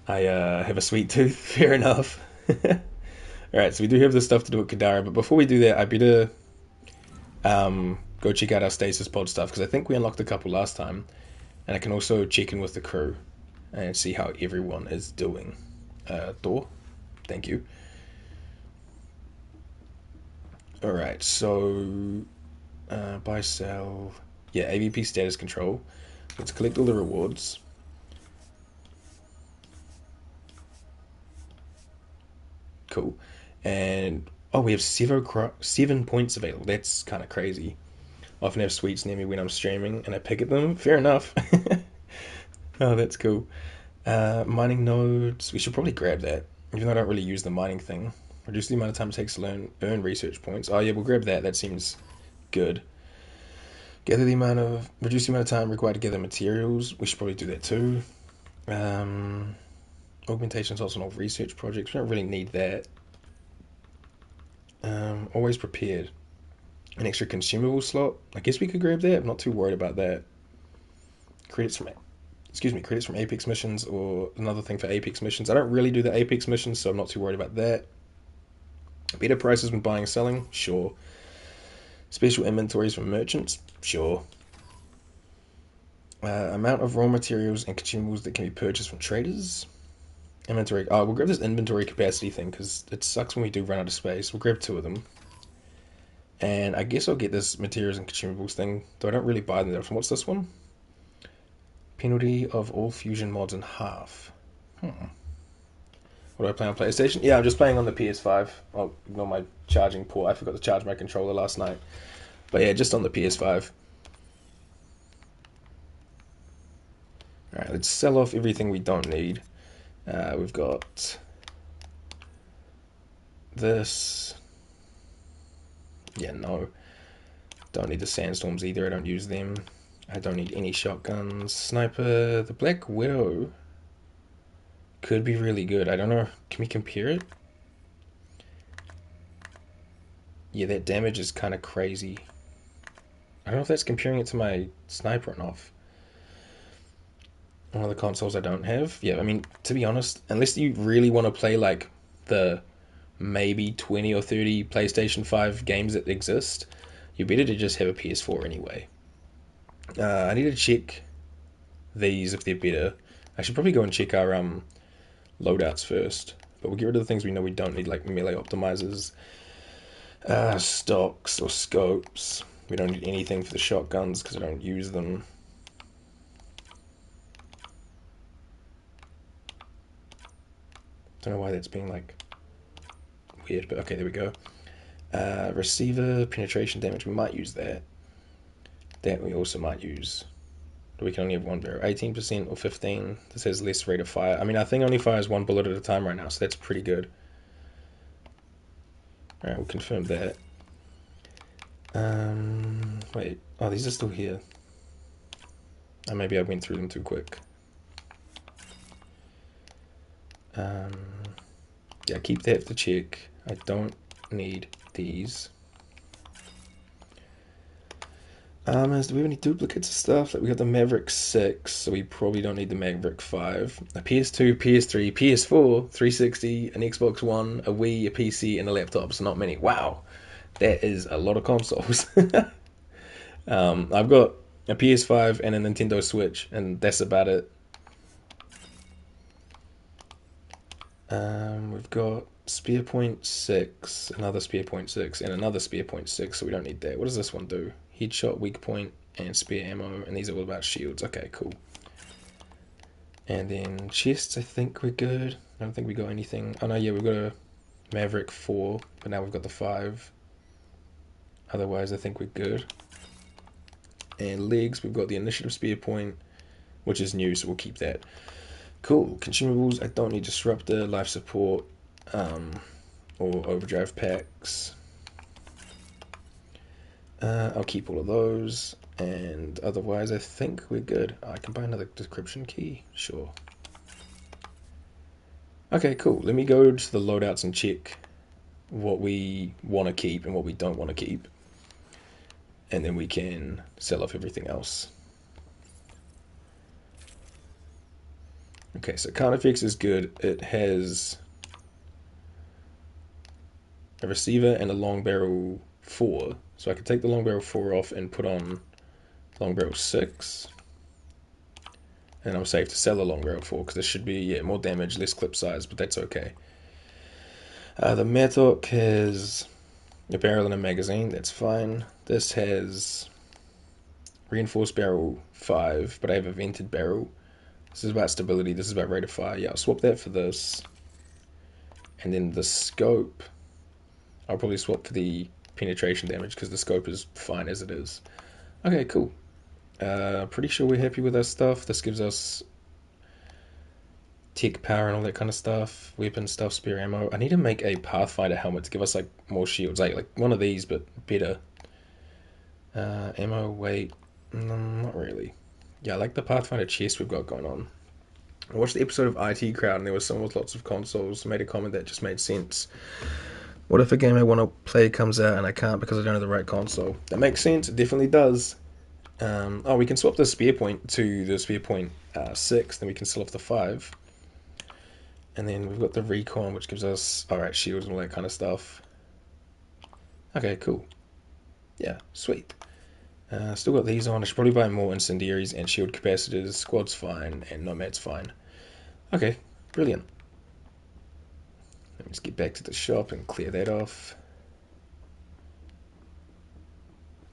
I have a sweet tooth, fair enough. Alright, so we do have this stuff to do at Kadara, but before we do that, I better go check out our stasis pod stuff, because I think we unlocked a couple last time, and I can also check in with the crew and see how everyone is doing. door. Thank you. Alright, so buy, sell. Yeah, AVP status control. Let's collect all the rewards. Cool. And oh, we have 7 points available. That's kind of crazy. I often have sweets near me when I'm streaming and I pick at them. Fair enough. Oh, that's cool. Mining nodes. We should probably grab that. Even though I don't really use the mining thing. Reduce the amount of time it takes to earn research points. Oh yeah, we'll grab that. That seems good. Reduce the amount of time required to gather materials. We should probably do that too. Augmentations also on research projects. We don't really need that. Always prepared. An extra consumable slot. I guess we could grab that. I'm not too worried about that. Credits from Apex missions, or another thing for Apex missions. I don't really do the Apex missions, so I'm not too worried about that. Better prices when buying and selling, sure. Special inventories from merchants, sure. Amount of raw materials and consumables that can be purchased from traders. Inventory. Oh, we'll grab this inventory capacity thing because it sucks when we do run out of space. We'll grab 2 of them. And I guess I'll get this materials and consumables thing, though I don't really buy them that often. What's this one? Penalty of all fusion mods in half. What do I play on PlayStation? Yeah, I'm just playing on the PS5. I'll ignore my charging port. I forgot to charge my controller last night. But yeah, just on the PS5. Alright, let's sell off everything we don't need. We've got this. Yeah, no. Don't need the sandstorms either. I don't use them. I don't need any shotguns. Sniper. The Black Widow could be really good. I don't know. Can we compare it? Yeah, that damage is kind of crazy. I don't know if that's comparing it to my sniper or not. One of the consoles I don't have. Yeah, I mean, to be honest, unless you really want to play like the maybe 20 or 30 PlayStation 5 games that exist, you're better to just have a PS4 anyway. I need to check these if they're better. I should probably go and check our loadouts first, but we'll get rid of the things we know we don't need, like melee optimizers, stocks or scopes. We don't need anything for the shotguns because I don't use them. Don't know why that's being like weird, but okay, there we go. Receiver penetration damage, we might use that. That we also might use. But we can only have 1 barrel. 18% or 15. This has less rate of fire. I mean, our thing only fires 1 bullet at a time right now, so that's pretty good. Alright, we'll confirm that. Wait. Oh, these are still here. Oh, maybe I went through them too quick. Yeah, keep that to check. I don't need these. Do we have any duplicates of stuff? Like we got the Maverick 6, so we probably don't need the Maverick 5. A PS2, PS3, PS4, 360, an Xbox One, a Wii, a PC, and a laptop. So not many. Wow, that is a lot of consoles. I've got a PS5 and a Nintendo Switch, and that's about it. We've got Spear Point 6, another Spear Point 6, and another Spear Point 6, so we don't need that. What does this one do? Headshot, weak point, and spear ammo, and these are all about shields. Okay, cool. And then chests, I think we're good. I don't think we got anything. Oh no, yeah, we've got a Maverick 4, but now we've got the 5. Otherwise, I think we're good. And legs, we've got the initiative spear point, which is new, so we'll keep that. Cool. Consumables, I don't need disruptor, life support, or overdrive packs. I'll keep all of those, and otherwise I think we're good. I can buy another description key, sure. Okay, cool. Let me go to the loadouts and check what we want to keep and what we don't want to keep. And then we can sell off everything else. Okay, so Carnifex is good. It has a receiver and a long barrel 4. So I could take the long barrel 4 off and put on long barrel 6. And I'm safe to sell a long barrel for, because this should be more damage, less clip size, but that's okay. The Mattock has a barrel and a magazine, that's fine. This has reinforced barrel 5, but I have a vented barrel. This is about stability, this is about rate of fire. Yeah, I'll swap that for this. And then the scope, I'll probably swap for the penetration damage, because the scope is fine as it is. Okay, cool. Pretty sure we're happy with our stuff. This gives us tech power and all that kind of stuff, weapon stuff, spare ammo. I need to make a Pathfinder helmet to give us like more shields, like one of these but better. Ammo, weight, not really. Yeah, I like the Pathfinder chest we've got going on. I watched the episode of IT Crowd and there was someone with lots of consoles who made a comment that just made sense. What if a game I want to play comes out and I can't because I don't have the right console? That makes sense, it definitely does. We can swap the spear point to the spear point 6, then we can sell off the 5. And then we've got the recon, which gives us, alright, shields and all that kind of stuff. Okay, cool. Yeah, sweet. Still got these on. I should probably buy more incendiaries and shield capacitors. Squad's fine, and Nomad's fine. Okay, brilliant. Let me just get back to the shop and clear that off.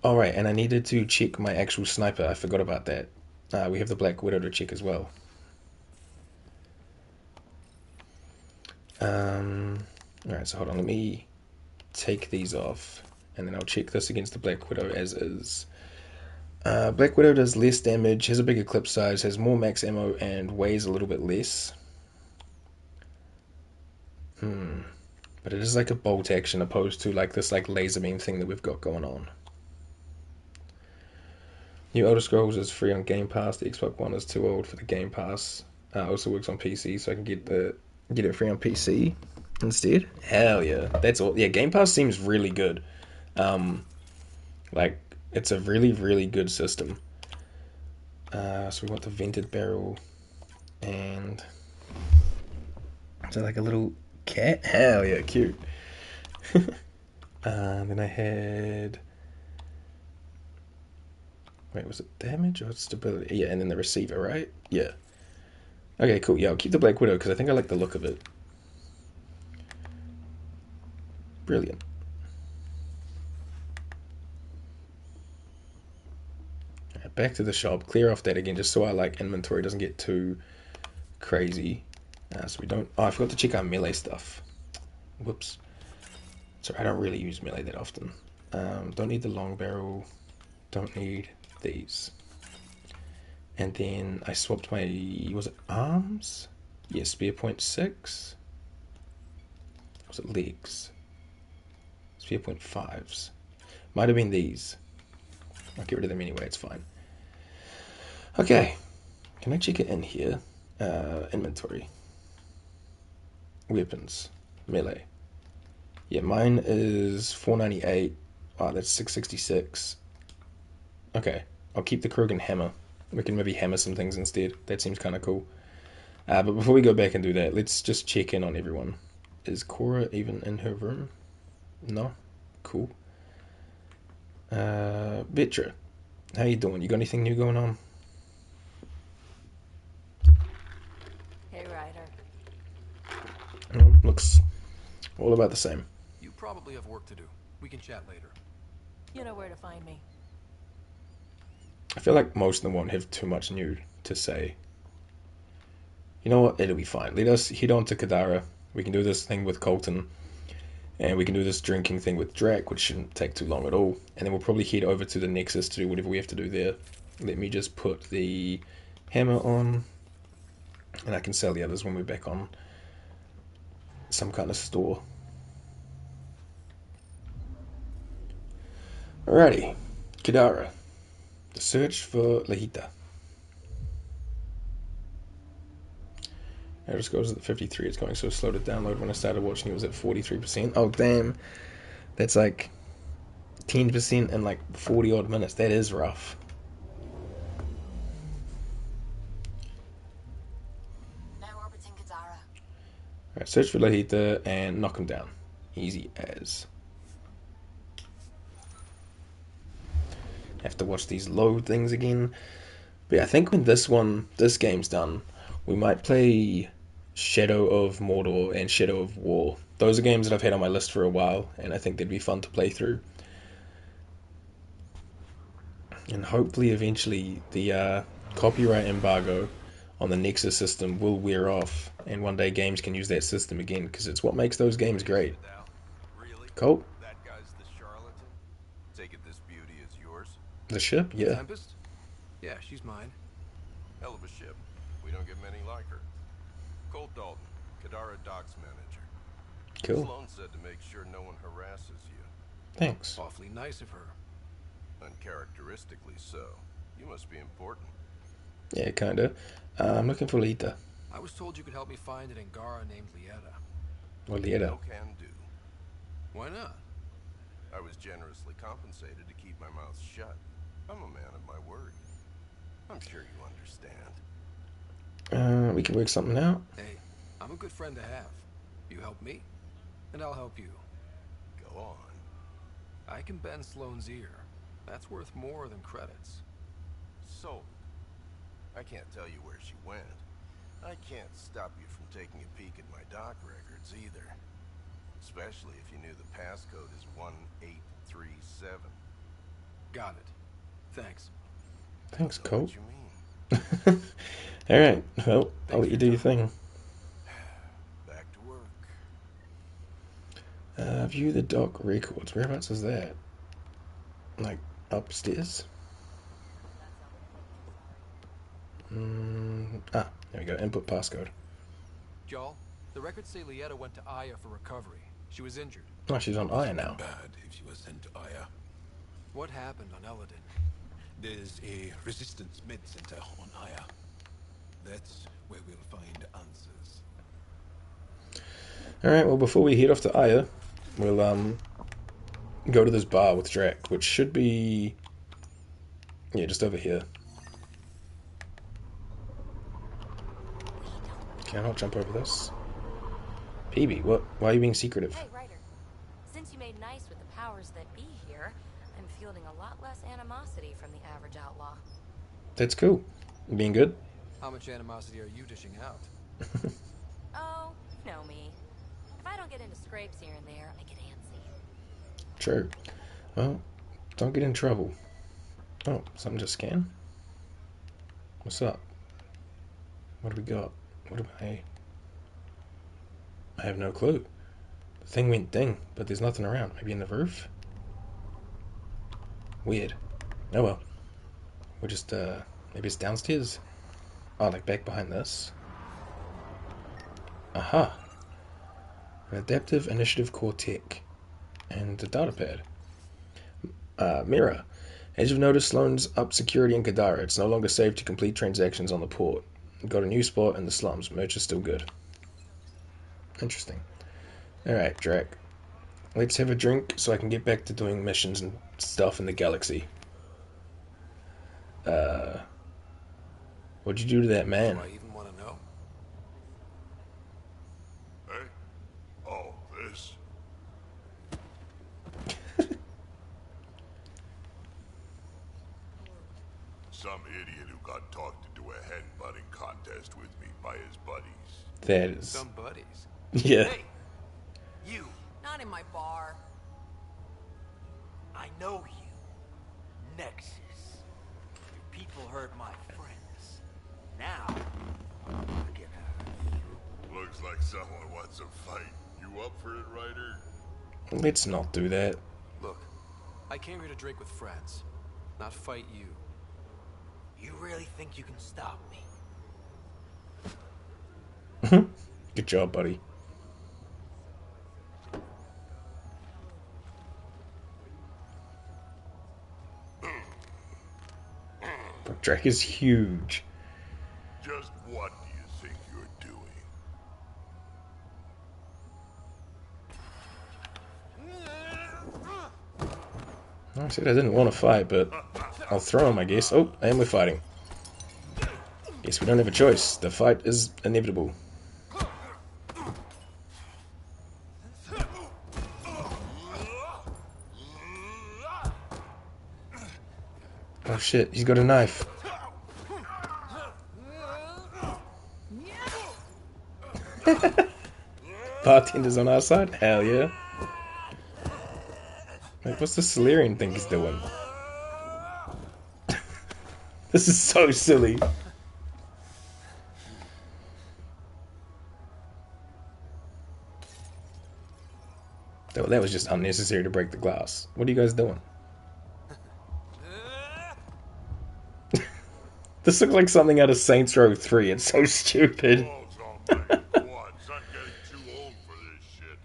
Alright, and I needed to check my actual sniper. I forgot about that. We have the Black Widow to check as well. Alright, so hold on, let me take these off, and then I'll check this against the Black Widow as is. Black Widow does less damage, has a bigger clip size, has more max ammo, and weighs a little bit less. But it is like a bolt action opposed to like this like laser beam thing that we've got going on. New Elder Scrolls is free on Game Pass. The Xbox One is too old for the Game Pass. Also works on PC, so I can get it free on PC instead. Hell yeah, that's all. Yeah, Game Pass seems really good. Like it's a really really good system. So we want the vented barrel, and is that like a little cat? Hell yeah, cute. Then I had. Wait, was it damage or stability? Yeah, and then the receiver, right? Yeah. Okay, cool. Yeah, I'll keep the Black Widow because I think I like the look of it. Brilliant. Right, back to the shop. Clear off that again, just so our like inventory doesn't get too crazy. So we don't. Oh, I forgot to check our melee stuff. Whoops. Sorry, I don't really use melee that often. Don't need the long barrel. Don't need these. And then I swapped my, was it arms? Yeah, spear point 6. Was it legs? Spear point 5s. Might have been these. I'll get rid of them anyway, it's fine. Okay, can I check it in here? Inventory. Weapons. Melee. Yeah, mine is 498. Wow, that's 666. Okay, I'll keep the Krogan hammer. We can maybe hammer some things instead. That seems kind of cool. But before we go back and do that, let's just check in on everyone. Is Cora even in her room? No? Cool. Betra, how you doing? You got anything new going on? Hey, Ryder. Looks all about the same. You probably have work to do. We can chat later. You know where to find me. I feel like most of them won't have too much new to say. You know what? It'll be fine. Let us head on to Kadara. We can do this thing with Colton. And we can do this drinking thing with Drac, which shouldn't take too long at all. And then we'll probably head over to the Nexus to do whatever we have to do there. Let me just put the hammer on. And I can sell the others when we're back on some kind of store. Alrighty. Kadara. The search for Lahita. Elder Scrolls is at 53. It's going so slow to download. When I started watching, it was at 43%. Oh, damn. That's like 10% in like 40 odd minutes. That is rough. Now orbiting Kadara. Alright, search for Lahita and knock him down. Easy as. Have to watch these load things again. But yeah, I think when this game's done, we might play Shadow of Mordor and Shadow of War. Those are games that I've had on my list for a while, and I think they'd be fun to play through. And hopefully, eventually, the copyright embargo on the Nexus system will wear off, and one day games can use that system again, because it's what makes those games great. Really? Colt? That guy's the charlatan? Take it this beauty is yours? The ship? Yeah. Tempest? Yeah, she's mine. Hell of a ship. We don't get many like her. Colt Dalton, Kadara docks manager. Cool. Sloan said to make sure no one harasses you. Thanks. Awfully nice of her. Uncharacteristically so. You must be important. Yeah, kinda. I'm looking for Lita. I was told you could help me find an Angara named Lieta. Or Lita. No can do. Why not? I was generously compensated to keep my mouth shut. I'm a man of my word. I'm sure you understand. We can work something out. Hey, I'm a good friend to have. You help me, and I'll help you. Go on. I can bend Sloane's ear. That's worth more than credits. So, I can't tell you where she went. I can't stop you from taking a peek at my doc records either. Especially if you knew the passcode is 1837. Got it. Thanks. Thanks, I know Colt. what you mean. Alright, well, I'll let you do your thing. Back to work. View the doc records. Whereabouts is that? Like, upstairs? There we go. Input passcode. Joel, the records say Lieta went to Aya for recovery. She was injured. Oh, she's on Aya now. Bad if she was sent to Aya. What happened on Eladin? There's a resistance med center on Aya. That's where we'll find answers. Alright, well, before we head off to Aya, we'll, go to this bar with Drac, which should be... yeah, just over here. Can I not jump over this? Peebee, what? Why are you being secretive? Hey, Ryder. Since you made nice with the powers that be here, I'm fielding a lot less animosity from the average outlaw. That's cool. Being good? How much animosity are you dishing out? Oh, you know me. If I don't get into scrapes here and there, I get antsy. True. Well, don't get in trouble. Oh, something just scanned? What's up? What do we got? What do I have no clue. The thing went ding, but there's nothing around. Maybe in the roof? Weird. Oh well. We're just, maybe it's downstairs? Oh, like back behind this? Aha! An adaptive initiative core tech. And a data pad. Mirror. As you've noticed, Sloane's upped security in Kadara. It's no longer safe to complete transactions on the port. Got a new spot in the slums. Merch is still good. Interesting. Alright, Drac. Let's have a drink so I can get back to doing missions and stuff in the galaxy. What'd you do to that man? Do I even want to know? Hey? Oh, this? Some idiot who got talked into a headbutting contest with me by his buddies. That is... Some buddies. yeah. Hey! You! Not in my bar. I know you. Nexus. Your people hurt my friends. Now, I get out of you. Looks like someone wants a fight. You up for it, Ryder? Let's not do that. Look, I came here to drink with friends, not fight you. You really think you can stop me? Good job, buddy. Drac is huge. Just what do you think you're doing? I said I didn't want to fight, but I'll throw him, I guess. Oh, and we're fighting. Guess we don't have a choice. The fight is inevitable. Oh shit, he's got a knife. Bartender's on our side? Hell yeah. Like, what's the Solarian think he's doing? This is so silly. That was just unnecessary to break the glass. What are you guys doing? This looks like something out of Saints Row 3. It's so stupid. I'm getting too old for this shit.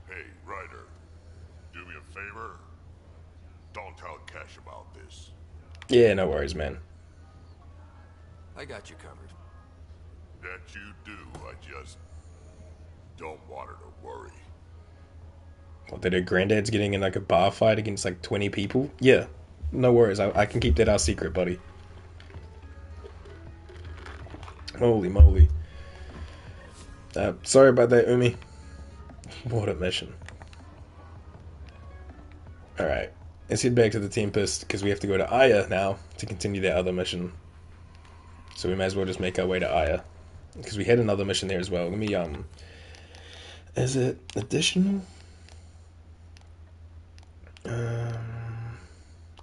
Hey, Ryder. Do me a favor. Don't tell Cash about this. Yeah, no worries, man. I got you covered. That you do, I just don't want her to worry. What, that her granddad's getting in like a bar fight against like 20 people? Yeah, no worries. I can keep that our secret, buddy. Holy moly. Sorry about that, Umi. What a mission. Alright, let's head back to the Tempest, because we have to go to Aya now to continue that other mission. So we may as well just make our way to Aya, because we had another mission there as well. Let me, is it additional?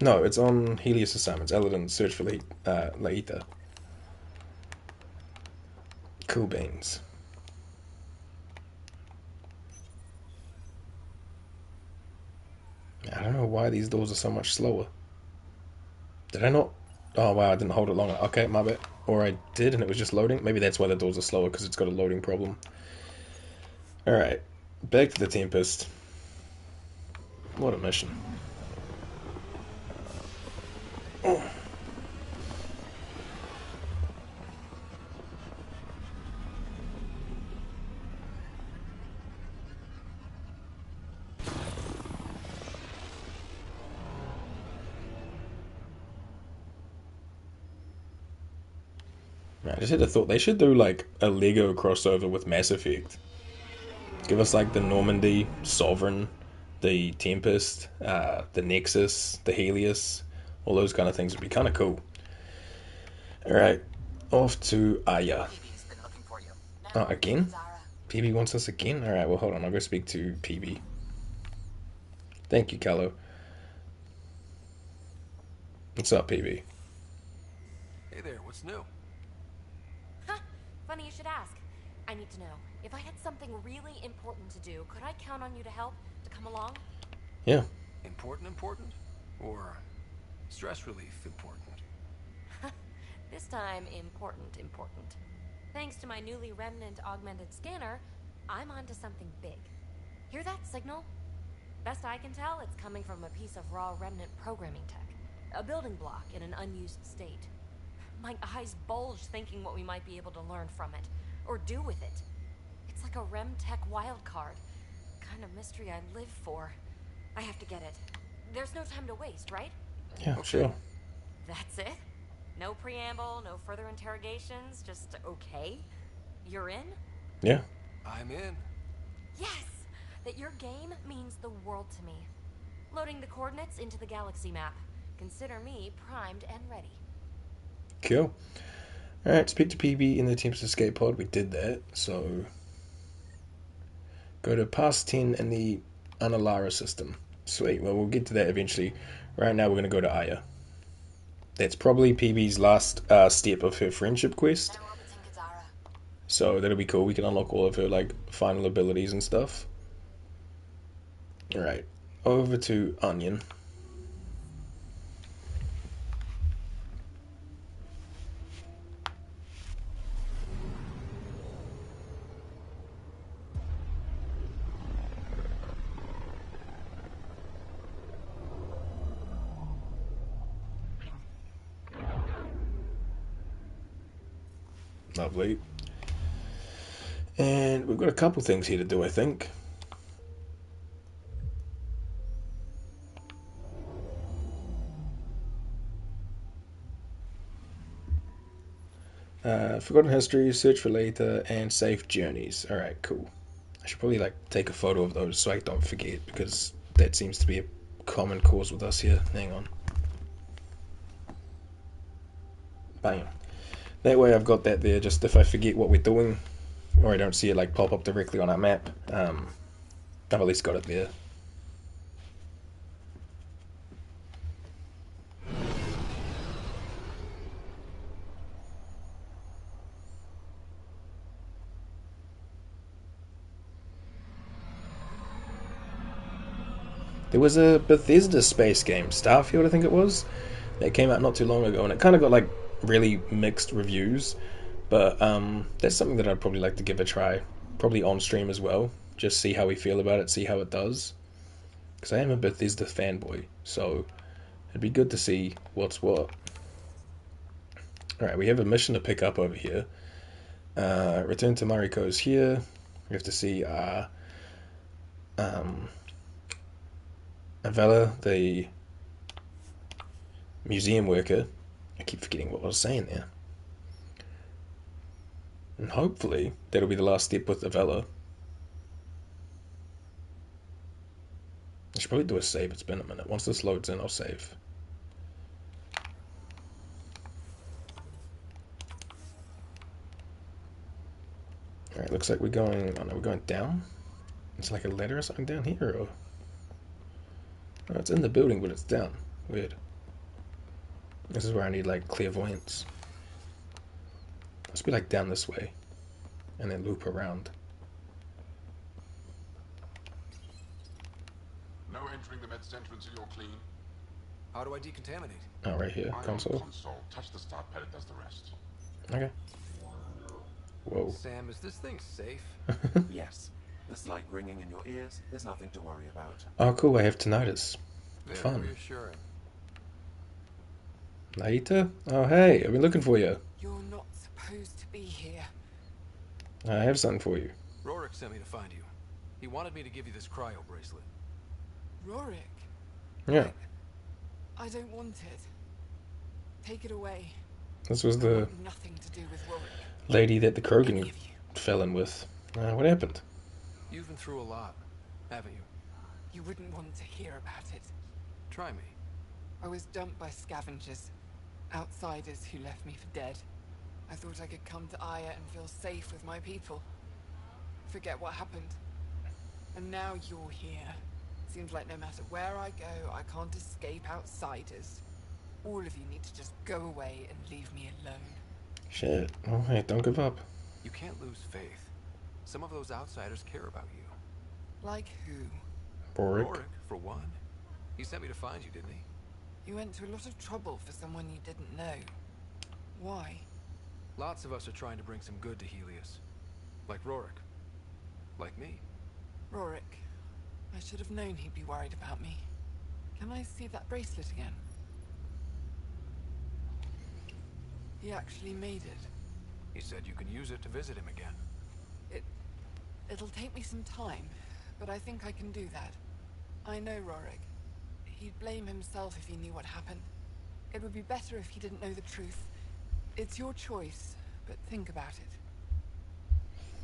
No, it's on Helios assignments. Eladin, search for Laeta. Cool beans. I don't know why these doors are so much slower. Did I not? Oh wow, I didn't hold it long enough. Okay, my bad. Or I did and it was just loading. Maybe that's why the doors are slower, because it's got a loading problem. Alright, back to the Tempest. What a mission. Oh. I just had a thought, they should do like a Lego crossover with Mass Effect. Give us like the Normandy, Sovereign, the Tempest, the Nexus, the Helios, all those kind of things would be kind of cool. Alright, off to Aya. Oh, again? PB wants us again? Alright, well hold on, I'll go speak to PB. Thank you, Callo. What's up, PB? Hey there, what's new? Funny you should ask. I need to know, if I had something really important to do, could I count on you to help? To come along? Yeah. Important? Or stress relief important? This time, important. Thanks to my newly Remnant augmented scanner, I'm onto something big. Hear that signal? Best I can tell, it's coming from a piece of raw Remnant programming tech. A building block in an unused state. My eyes bulge thinking what we might be able to learn from it, or do with it. It's like a Remtech wildcard. Kind of mystery I live for. I have to get it. There's no time to waste, right? Yeah, sure. That's it? No preamble, no further interrogations, just okay? You're in? Yeah. I'm in. Yes! That your game means the world to me. Loading the coordinates into the galaxy map. Consider me primed and ready. Cool. Alright, speak to PB in the Tempest escape pod. We did that, so go to past 10 in the Analara system. Sweet, well we'll get to that eventually. Right now we're going to go to Aya. That's probably PB's last step of her friendship quest. So that'll be cool. We can unlock all of her like final abilities and stuff. Alright, over to Onion. Lovely. And we've got a couple things here to do, I think. Forgotten History, Search for Later, and Safe Journeys. Alright, cool. I should probably like take a photo of those so I don't forget, because that seems to be a common cause with us here. Hang on. Bam. That way I've got that there, just if I forget what we're doing, or I don't see it like pop up directly on our map, I've at least got it there. There was a Bethesda space game, Starfield I think it was, that came out not too long ago, and it kind of got like really mixed reviews. But that's something that I'd probably like to give a try, probably on stream as well. Just see how we feel about it, see how it does. Because I am a Bethesda fanboy, so it'd be good to see what's what. Alright, we have a mission to pick up over here. Return to Mariko's here. We have to see Avella, the museum worker. I keep forgetting what I was saying there. And hopefully that'll be the last step with Avella. I should probably do a save, it's been a minute. Once this loads in, I'll save. Alright, looks like we're going, oh no, we're going down? It's like a ladder or something down here, or? Oh, it's in the building, but it's down. Weird. This is where I need, like, clairvoyance. Must be, like, down this way. And then loop around. No entering the med's entrance, you're clean. How do I decontaminate? Oh, right here. Console. Touch the start pad, it does the rest. Okay. Whoa. Sam, is this thing safe? Yes. The slight ringing in your ears, there's nothing to worry about. Oh, cool. I have tinnitus. Very Fun. reassuring. Naita? Oh, hey. I've been looking for you. You're not supposed to be here. I have something for you. Rorik sent me to find you. He wanted me to give you this cryo bracelet. Rorik? Yeah. I don't want it. Take it away. This was I the want nothing to do with Rorik. lady that the Krogan fell in with. What happened? You've been through a lot, haven't you? You wouldn't want to hear about it. Try me. I was dumped by scavengers. Outsiders who left me for dead. I thought I could come to Aya and feel safe with my people. Forget what happened. And now you're here. Seems like no matter where I go, I can't escape outsiders. All of you need to just go away and leave me alone. Shit. Oh, hey, don't give up. You can't lose faith. Some of those outsiders care about you. Like who? Rorik, for one. He sent me to find you, didn't he? You went to a lot of trouble for someone you didn't know. Why? Lots of us are trying to bring some good to Helios. Like Rorik. Like me. Rorik. I should have known he'd be worried about me. Can I see that bracelet again? He actually made it. He said you can use it to visit him again. It'll take me some time, but I think I can do that. I know Rorik. He'd blame himself if he knew what happened. It would be better if he didn't know the truth. It's your choice, but think about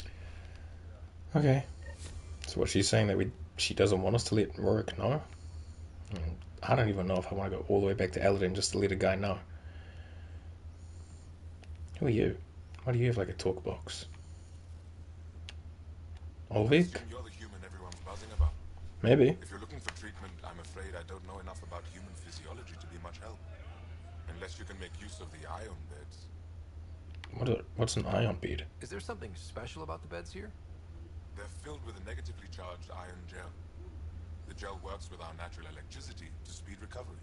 it. Okay. So what she's saying that she doesn't want us to let Rorik know? I don't even know if I want to go all the way back to Eldin just to let a guy know. Who are you? Why do you have like a talk box? Olvik? You're the human everyone's buzzing about. Maybe. If you're looking for treatment, I'm afraid I don't know enough about human physiology to be much help. Unless you can make use of the ion beds. What's an ion bed? Is there something special about the beds here? They're filled with a negatively charged ion gel. The gel works with our natural electricity to speed recovery.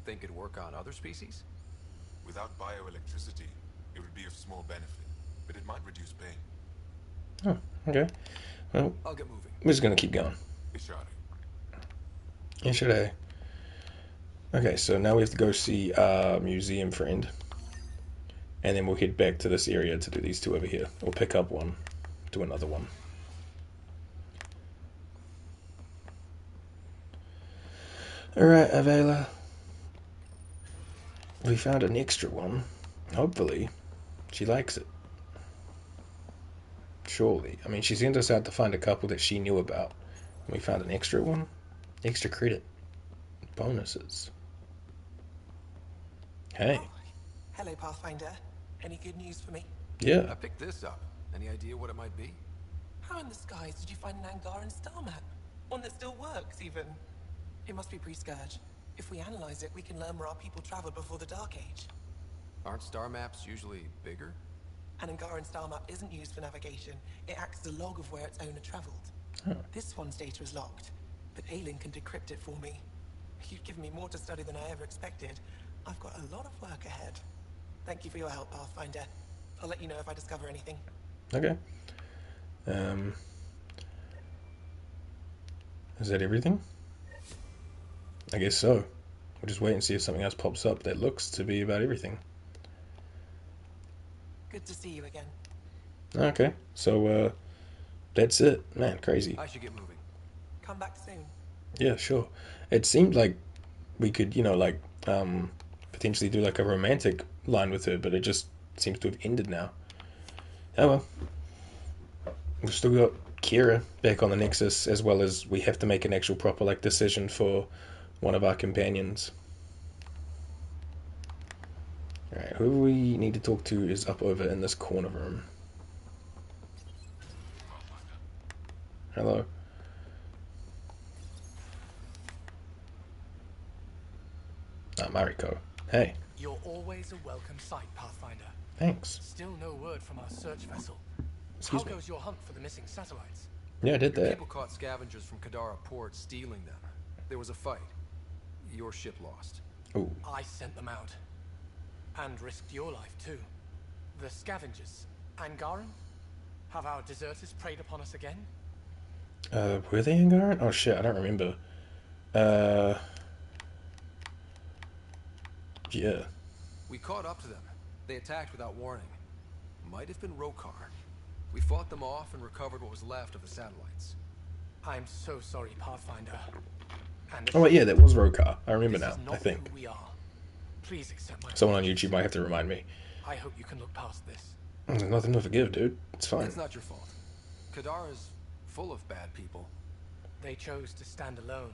Think it'd work on other species? Without bioelectricity, it would be of small benefit, but it might reduce pain. Oh, okay. Well, I'll get moving. we're just gonna keep going. Ishare. Okay, so now we have to go see our museum friend. And then we'll head back to this area to do these two over here. Or pick up one, do another one. Alright, Avela. We found an extra one. Hopefully, she likes it. Surely. I mean, she sent us out to find a couple that she knew about. We found an extra one. Extra credit. Bonuses. Hey. Oh, hello, Pathfinder. Any good news for me? Yeah. I picked this up. Any idea what it might be? How in the skies did you find an Angaran star map? One that still works, even. It must be pre-Scourge. If we analyze it, we can learn where our people traveled before the Dark Age. Aren't star maps usually bigger? An Angaran star map isn't used for navigation. It acts as a log of where its owner traveled. Huh. This one's data is locked, but Aelin can decrypt it for me. You've given me more to study than I ever expected. I've got a lot of work ahead. Thank you for your help, Pathfinder. I'll let you know if I discover anything. Okay. Is that everything? I guess so. We'll just wait and see if something else pops up that looks to be about everything. Good to see you again. Okay, so that's it. Man, crazy. I should get moving. Come back soon. Yeah, sure. It seemed like we could, like, potentially do like a romantic line with her, but it just seems to have ended now. Oh well. We've still got Kira back on the Nexus, as well as we have to make an actual proper like decision for one of our companions. Alright, whoever we need to talk to is up over in this corner room. Hello. Ah, Mariko. Hey. You're always a welcome sight, Pathfinder. Thanks. Still no word from our search vessel. Excuse How me. goes your hunt for the missing satellites? Yeah, I did Your that. people caught scavengers from Kadara port stealing them. There was a fight. Your ship lost. Ooh. I sent them out. And risked your life, too. The scavengers. Angaran? Have our deserters preyed upon us again? Were they Angaran? Oh shit, I don't remember. Yeah. We caught up to them. They attacked without warning. Might have been Rokar. We fought them off and recovered what was left of the satellites. I'm so sorry, Pathfinder. And Oh wait, yeah, that was Rokar. I remember now, I think. Who we are. Please accept my Someone on YouTube might have to remind me. I hope you can look past this. There's nothing to forgive, dude. It's fine. It's not your fault. Kadara's full of bad people. They chose to stand alone.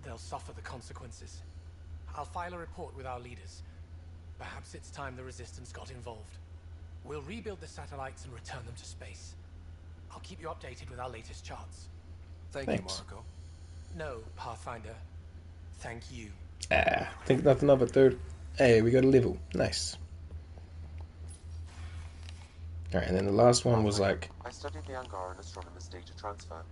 They'll suffer the consequences. I'll file a report with our leaders. Perhaps it's time the Resistance got involved. We'll rebuild the satellites and return them to space. I'll keep you updated with our latest charts. Thanks. You, Mariko. No, Pathfinder. Thank you. Ah, think nothing of it, dude. Hey, we got a level. Nice. Alright, and then the last one was like... I studied the Angaran astronomers' data transfer.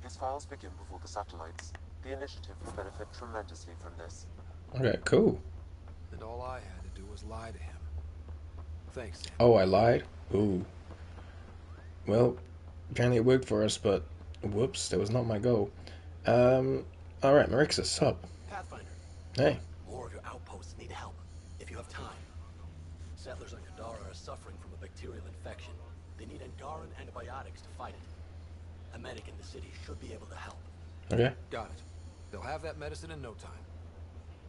These files begin before the satellites. The initiative will benefit tremendously from this. Okay, cool. And all I had to do was lie to him. Thanks, Sam. Oh, I lied? Ooh. Well, apparently it worked for us, but... Whoops, that was not my goal. Alright, Marixus, sup? Pathfinder. Hey. More of your outposts need help, if you have time. Settlers on Kadara are suffering from a bacterial infection. They need Angaran antibiotics to fight it. A medic in the city should be able to help. Okay. Got it. They'll have that medicine in no time.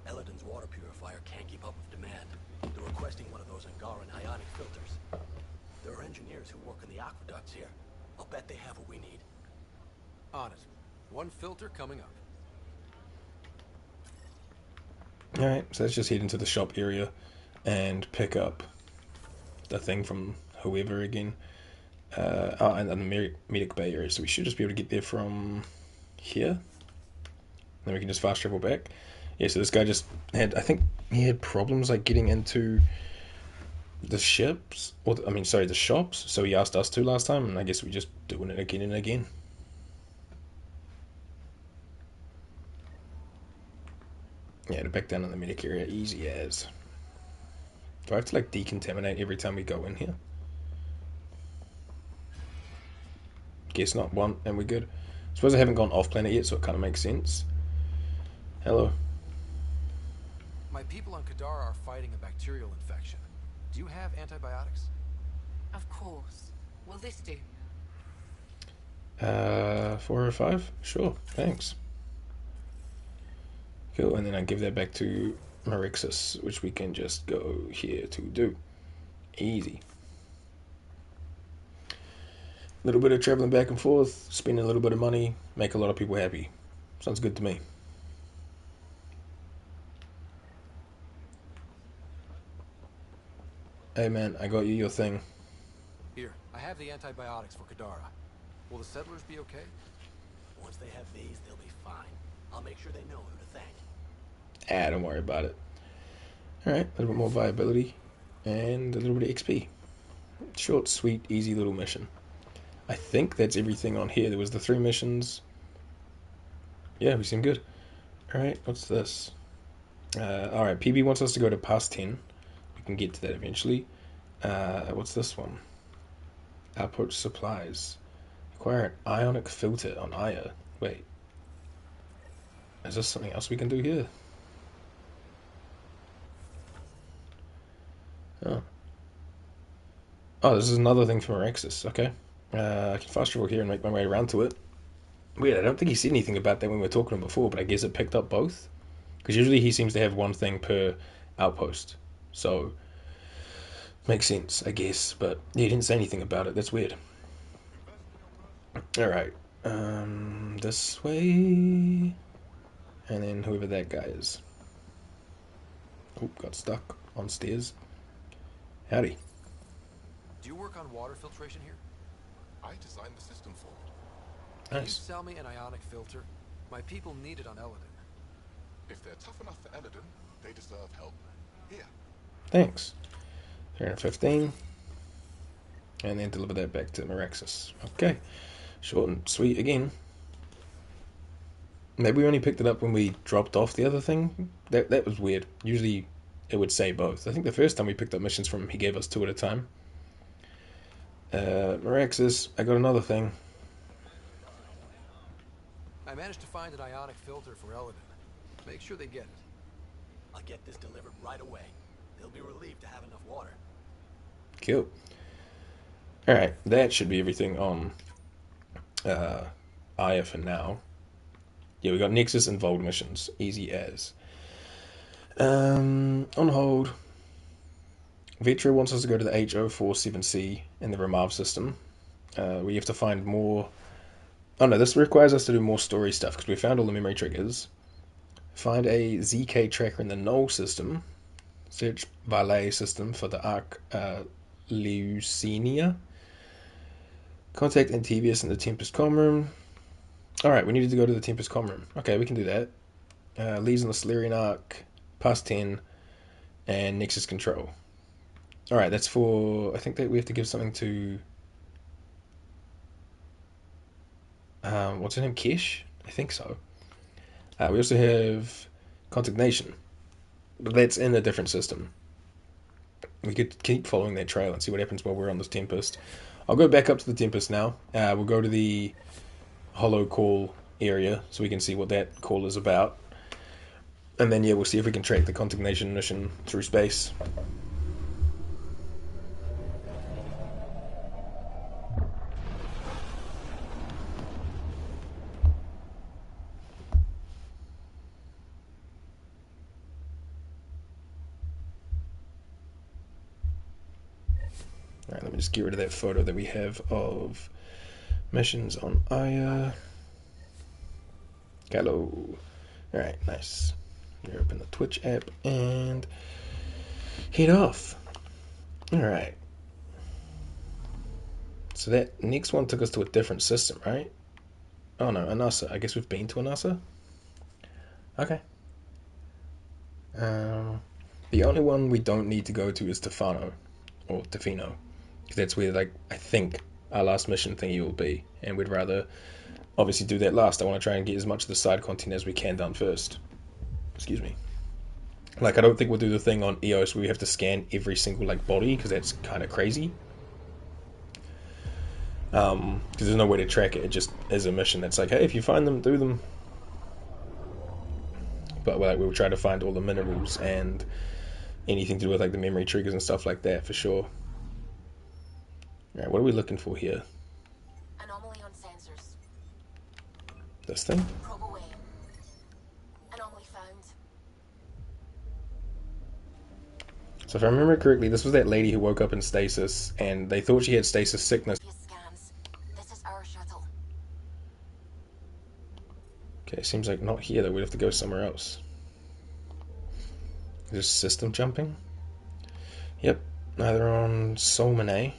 Eladin's water purifier can't keep up with demand. They're requesting one of those Angaran ionic filters. There are engineers who work in the aqueducts here. I'll bet they have what we need. On it. One filter coming up. Alright, so let's just head into the shop area and pick up the thing from whoever again. And the medic bay area, so we should just be able to get there from here. Then we can just fast travel back. Yeah, so this guy just had, I think he had problems like getting into the ships, or the shops, so he asked us to last time, and I guess we're just doing it again and again. Yeah, to back down in the medic area, easy as. Do I have to like decontaminate every time we go in here? Guess not. One, and we're good. Suppose I haven't gone off planet yet, so it kind of makes sense. Hello. My people on Kadara are fighting a bacterial infection. Do you have antibiotics? Of course. Will this do? 4 or 5? Sure, thanks. Cool, and then I give that back to Marixus, which we can just go here to do. Easy. A little bit of traveling back and forth, spending a little bit of money, make a lot of people happy. Sounds good to me. Hey man, I got you your thing. Here, I have the antibiotics for Kadara. Will the settlers be okay? Once they have these, they'll be fine. I'll make sure they know who to thank. Don't worry about it. Alright, a little bit more viability. And a little bit of XP. Short, sweet, easy little mission. I think that's everything on here. There was the 3 missions. Yeah, we seem good. Alright, what's this? Alright, PB wants us to go to past 10. We can get to that eventually. What's this one? Output supplies. Acquire an ionic filter on Aya. Wait. Is this something else we can do here? Oh. Oh, this is another thing from Araxis. Okay. I can fast travel here and make my way around to it. Weird, I don't think he said anything about that when we were talking to him before, but I guess it picked up both. Because usually he seems to have one thing per outpost. So, makes sense, I guess. But yeah, he didn't say anything about it. That's weird. Alright. This way. And then whoever that guy is. Oh, got stuck on stairs. Howdy. Do you work on water filtration here? I designed the system for it. Can you Nice. sell me an ionic filter? My people need it on Eladin. If they're tough enough for Eladin, they deserve help. Here. Thanks. 315. And then deliver that back to Meraxis. Okay. Short and sweet again. Maybe we only picked it up when we dropped off the other thing. That was weird. Usually it would say both. I think the first time we picked up missions from him, he gave us 2 at a time. Meraxis, I got another thing. I managed to find an ionic filter for Eladin. Make sure they get it. I'll get this delivered right away. They'll be relieved to have enough water. Cool. Alright, that should be everything on Aya for now. Yeah, we got Nexus and Vold missions. Easy as. On hold. Vetra wants us to go to the H047C in the Ramav system. We have to find more... Oh no, this requires us to do more story stuff because we found all the memory triggers. Find a ZK tracker in the Null system. Search Valet system for the Arc Leucenia. Contact Antivius in the Tempest comm room. Alright, we needed to go to the Tempest comm room. Okay, we can do that. Leads on the Solarian Arc, past 10, and Nexus Control. Alright, that's for... I think that we have to give something to... what's her name? Kesh? I think so. We also have Contagnation. But that's in a different system. We could keep following that trail and see what happens while we're on this Tempest. I'll go back up to the Tempest now. We'll go to the Hollow Call area so we can see what that call is about. And then, yeah, we'll see if we can track the Contagnation mission through space. Alright, let me just get rid of that photo that we have of missions on Aya. Gallo. Alright, nice. You open the Twitch app and head off. Alright. So that next one took us to a different system, right? Oh no, Anasa. I guess we've been to Anasa? Okay. The only one we don't need to go to is Tefano. Or Tefino. Because that's where, like, I think our last mission thingy will be. And we'd rather obviously do that last. I want to try and get as much of the side content as we can done first. Excuse me. Like, I don't think we'll do the thing on EOS where we have to scan every single, like, body, because that's kind of crazy. Because there's no way to track it. It just is a mission that's like, hey, if you find them, do them. But, like, we'll try to find all the minerals and anything to do with, like, the memory triggers and stuff like that, for sure. Alright, what are we looking for here? Anomaly on sensors. This thing? Probe away. Anomaly found. So if I remember correctly, this was that lady who woke up in stasis, and they thought she had stasis sickness. Scans. This is our shuttle. Okay, seems like not here, though. We'd have to go somewhere else. Is this system jumping? Yep, either on Solmane.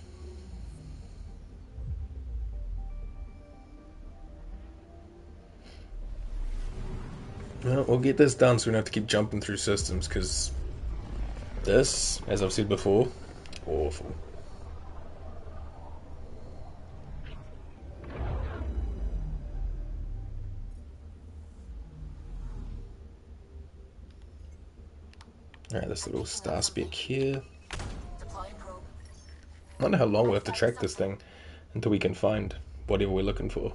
Well, we'll get this done so we don't have to keep jumping through systems, because this, as I've said before, awful. Alright, this little star speck here. I wonder how long we'll have to track this thing until we can find whatever we're looking for.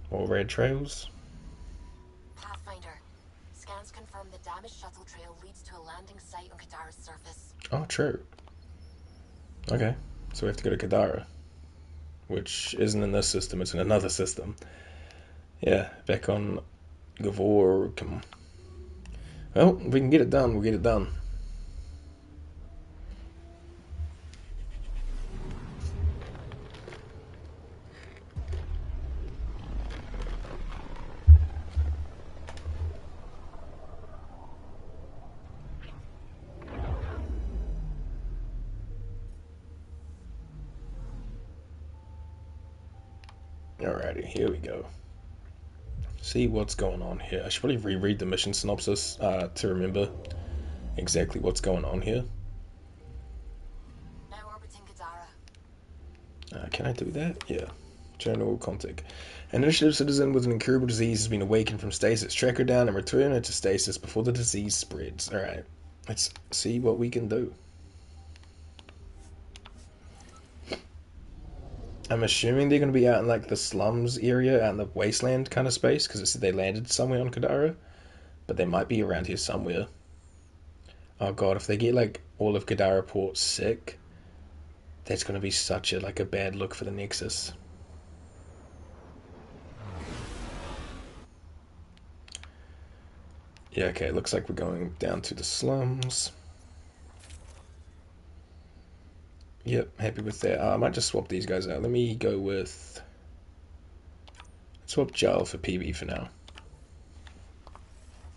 More red trails. Pathfinder, scans confirm the damaged shuttle trail leads to a landing site on Kadara's surface. Oh, true. Okay, so we have to go to Kadara, which isn't in this system, it's in another system. Yeah, back on Gavor. Come on. Well, if we can get it done, we'll get it done. Alrighty, here we go. See what's going on here. I should probably reread the mission synopsis to remember exactly what's going on here. Now orbiting Kadara. Can I do that? Yeah. General contact. An initiative citizen with an incurable disease has been awakened from stasis. Track her down and return her to stasis before the disease spreads. Alright, let's see what we can do. I'm assuming they're going to be out in like the slums area, out in the wasteland kind of space, because it said they landed somewhere on Kadara, but they might be around here somewhere. Oh god, if they get like all of Kadara Port sick, that's going to be such a bad look for the Nexus. Yeah, okay, looks like we're going down to the slums. Yep, happy with that. I might just swap these guys out. Let me go with... swap Jarl for PB for now.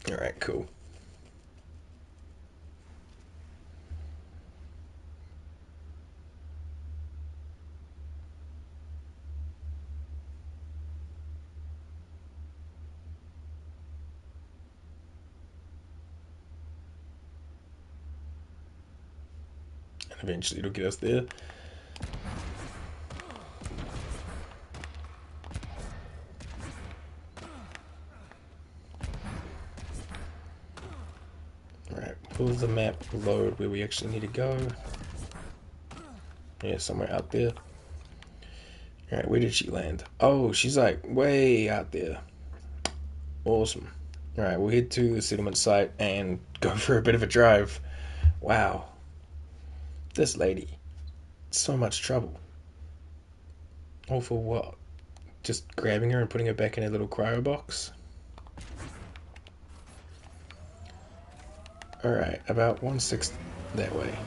Alright, cool. And eventually it'll get us there. Alright, pull the map, load where we actually need to go. Yeah, somewhere out there. Alright, where did she land? Oh, she's like way out there. Awesome. Alright, we'll head to the settlement site and go for a bit of a drive. Wow. This lady. So much trouble. All for what? Just grabbing her and putting her back in her little cryo box? Alright, about 1/6 that way.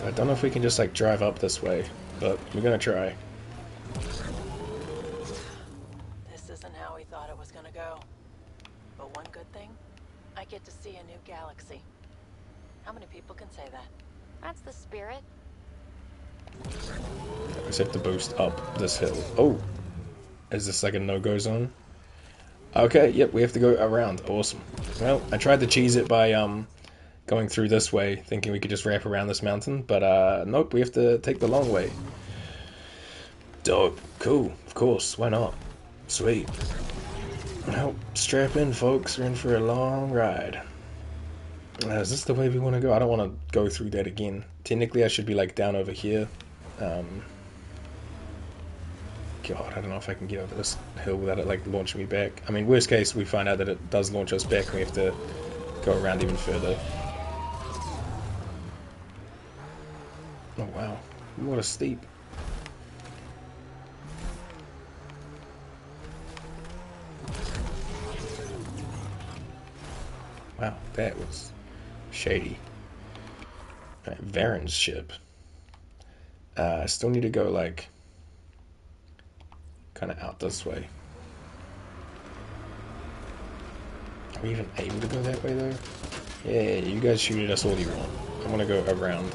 I don't know if we can just like drive up this way, but we're gonna try. This isn't how we thought it was gonna go. But one good thing, I get to see a new galaxy. How many people can say that? That's the spirit. We just have to boost up this hill. Oh! Is this like a no-go zone? Okay, yep, we have to go around. Awesome. Well, I tried to cheese it by going through this way, thinking we could just wrap around this mountain, but nope, we have to take the long way. Dope. Cool. Of course. Why not? Sweet. Well, strap in, folks. We're in for a long ride. Is this the way we want to go? I don't want to go through that again. Technically, I should be like down over here. God, I don't know if I can get over this hill without it like launching me back. I mean, worst case, we find out that it does launch us back and we have to go around even further. Oh wow, what a steep. Wow, that was shady. Alright, Varen's ship. I still need to go like kind of out this way. Are we even able to go that way though? Yeah, you guys shoot at us all you want. I want to go around.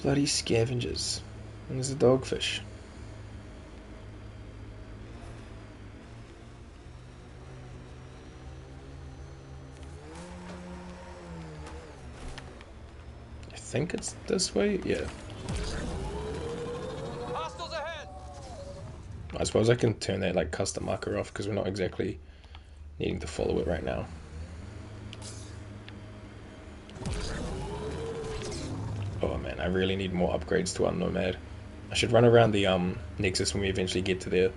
Bloody scavengers. And there's a dogfish. I think it's this way? Yeah. Hostiles ahead! I suppose I can turn that like custom marker off because we're not exactly needing to follow it right now. Oh man, I really need more upgrades to our Nomad. I should run around the Nexus when we eventually get to there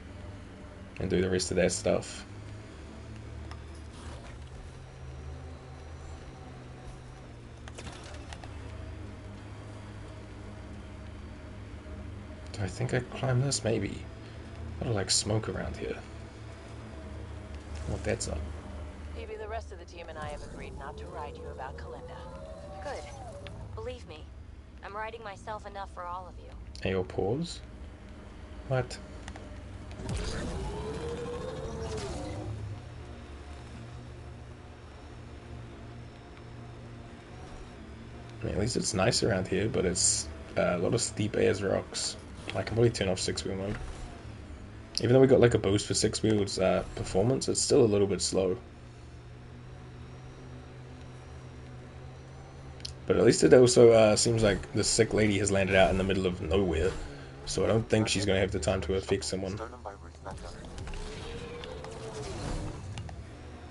and do the rest of that stuff. Do I think I climb this? Maybe. A lot of like smoke around here. What that's up. Maybe the rest of the team and I have agreed not to ride you about Kalinda. Good. Believe me, I'm writing myself enough for all of you. AO pause? What? I mean, at least it's nice around here, but it's a lot of steep as rocks. I can probably turn off 6-wheel mode. Even though we got like a boost for 6-wheel's performance, it's still a little bit slow. But at least it also seems like the sick lady has landed out in the middle of nowhere, so I don't think she's going to have the time to affect someone.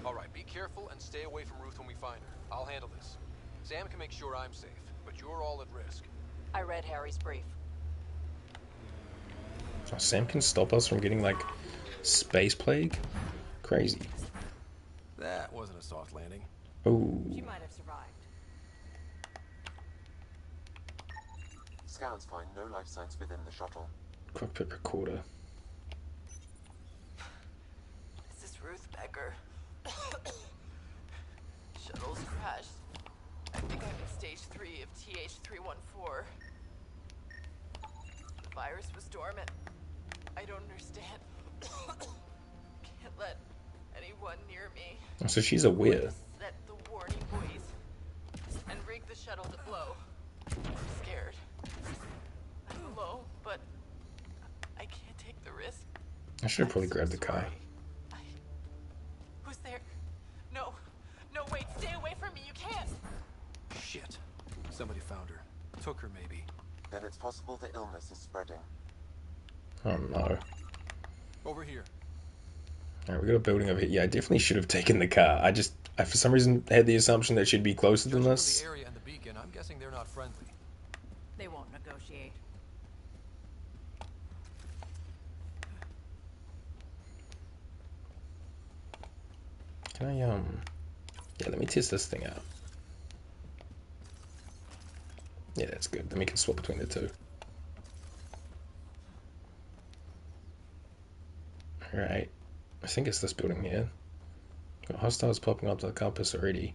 Alright, be careful and stay away from Ruth when we find her. I'll handle this. Sam can make sure I'm safe, but you're all at risk. I read Harry's brief. Oh, Sam can stop us from getting like space plague? Crazy. That wasn't a soft landing. Oh. She might have survived. Scans find no life signs within the shuttle. Cockpit recorder. This is Ruth Becker. Shuttle's crashed. I think I'm in stage 3 of TH314. The virus was dormant. I don't understand. Can't let anyone near me. Oh, so she's aware. Set the warning buoys and rig the shuttle to blow. I'm scared. I'm alone, but I can't take the risk. I should have probably grabbed the car. Who's there? No. No, wait. Stay away from me. You can't. Shit. Somebody found her. Took her, maybe. Then it's possible the illness is spreading. Oh no. Over here. Alright, we got a building over here. Yeah, I definitely should have taken the car. I for some reason had the assumption that she'd be closer than this. The area and the beacon, I'm guessing they're not friendly. They won't negotiate. Can I yeah, let me test this thing out. Yeah, that's good. Then we can swap between the two. Alright. I think it's this building here. Got hostiles popping up to the compass already.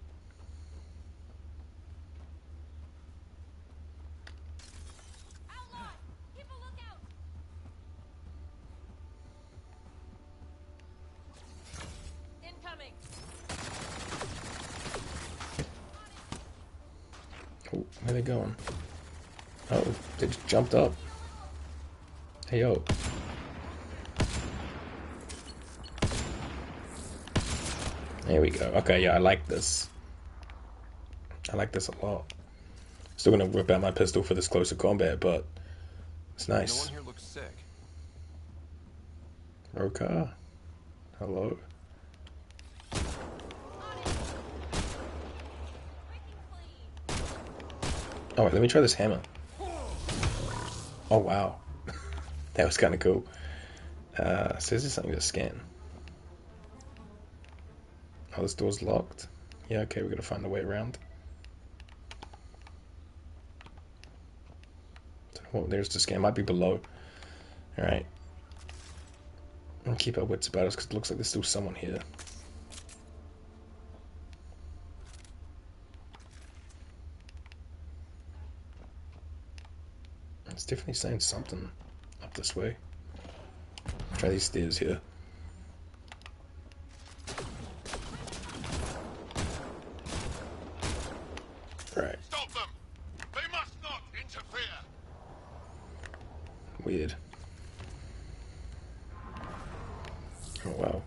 Incoming. Oh, where are they going? Oh, they just jumped up. Hey, yo. There we go. Okay, yeah, I like this. I like this a lot. Still gonna whip out my pistol for this closer combat, but it's nice. No one here looks sick. Rokar? Hello. Oh, wait, let me try this hammer. Oh, wow. That was kind of cool. So is this something to scan? Oh, this door's locked. Yeah, okay, we're gonna find a way around. Oh, there's the scan. Might be below. Alright. And keep our wits about us because it looks like there's still someone here. It's definitely saying something up this way. Try these stairs here. Right. Stop them! They must not interfere! weird. Oh wow.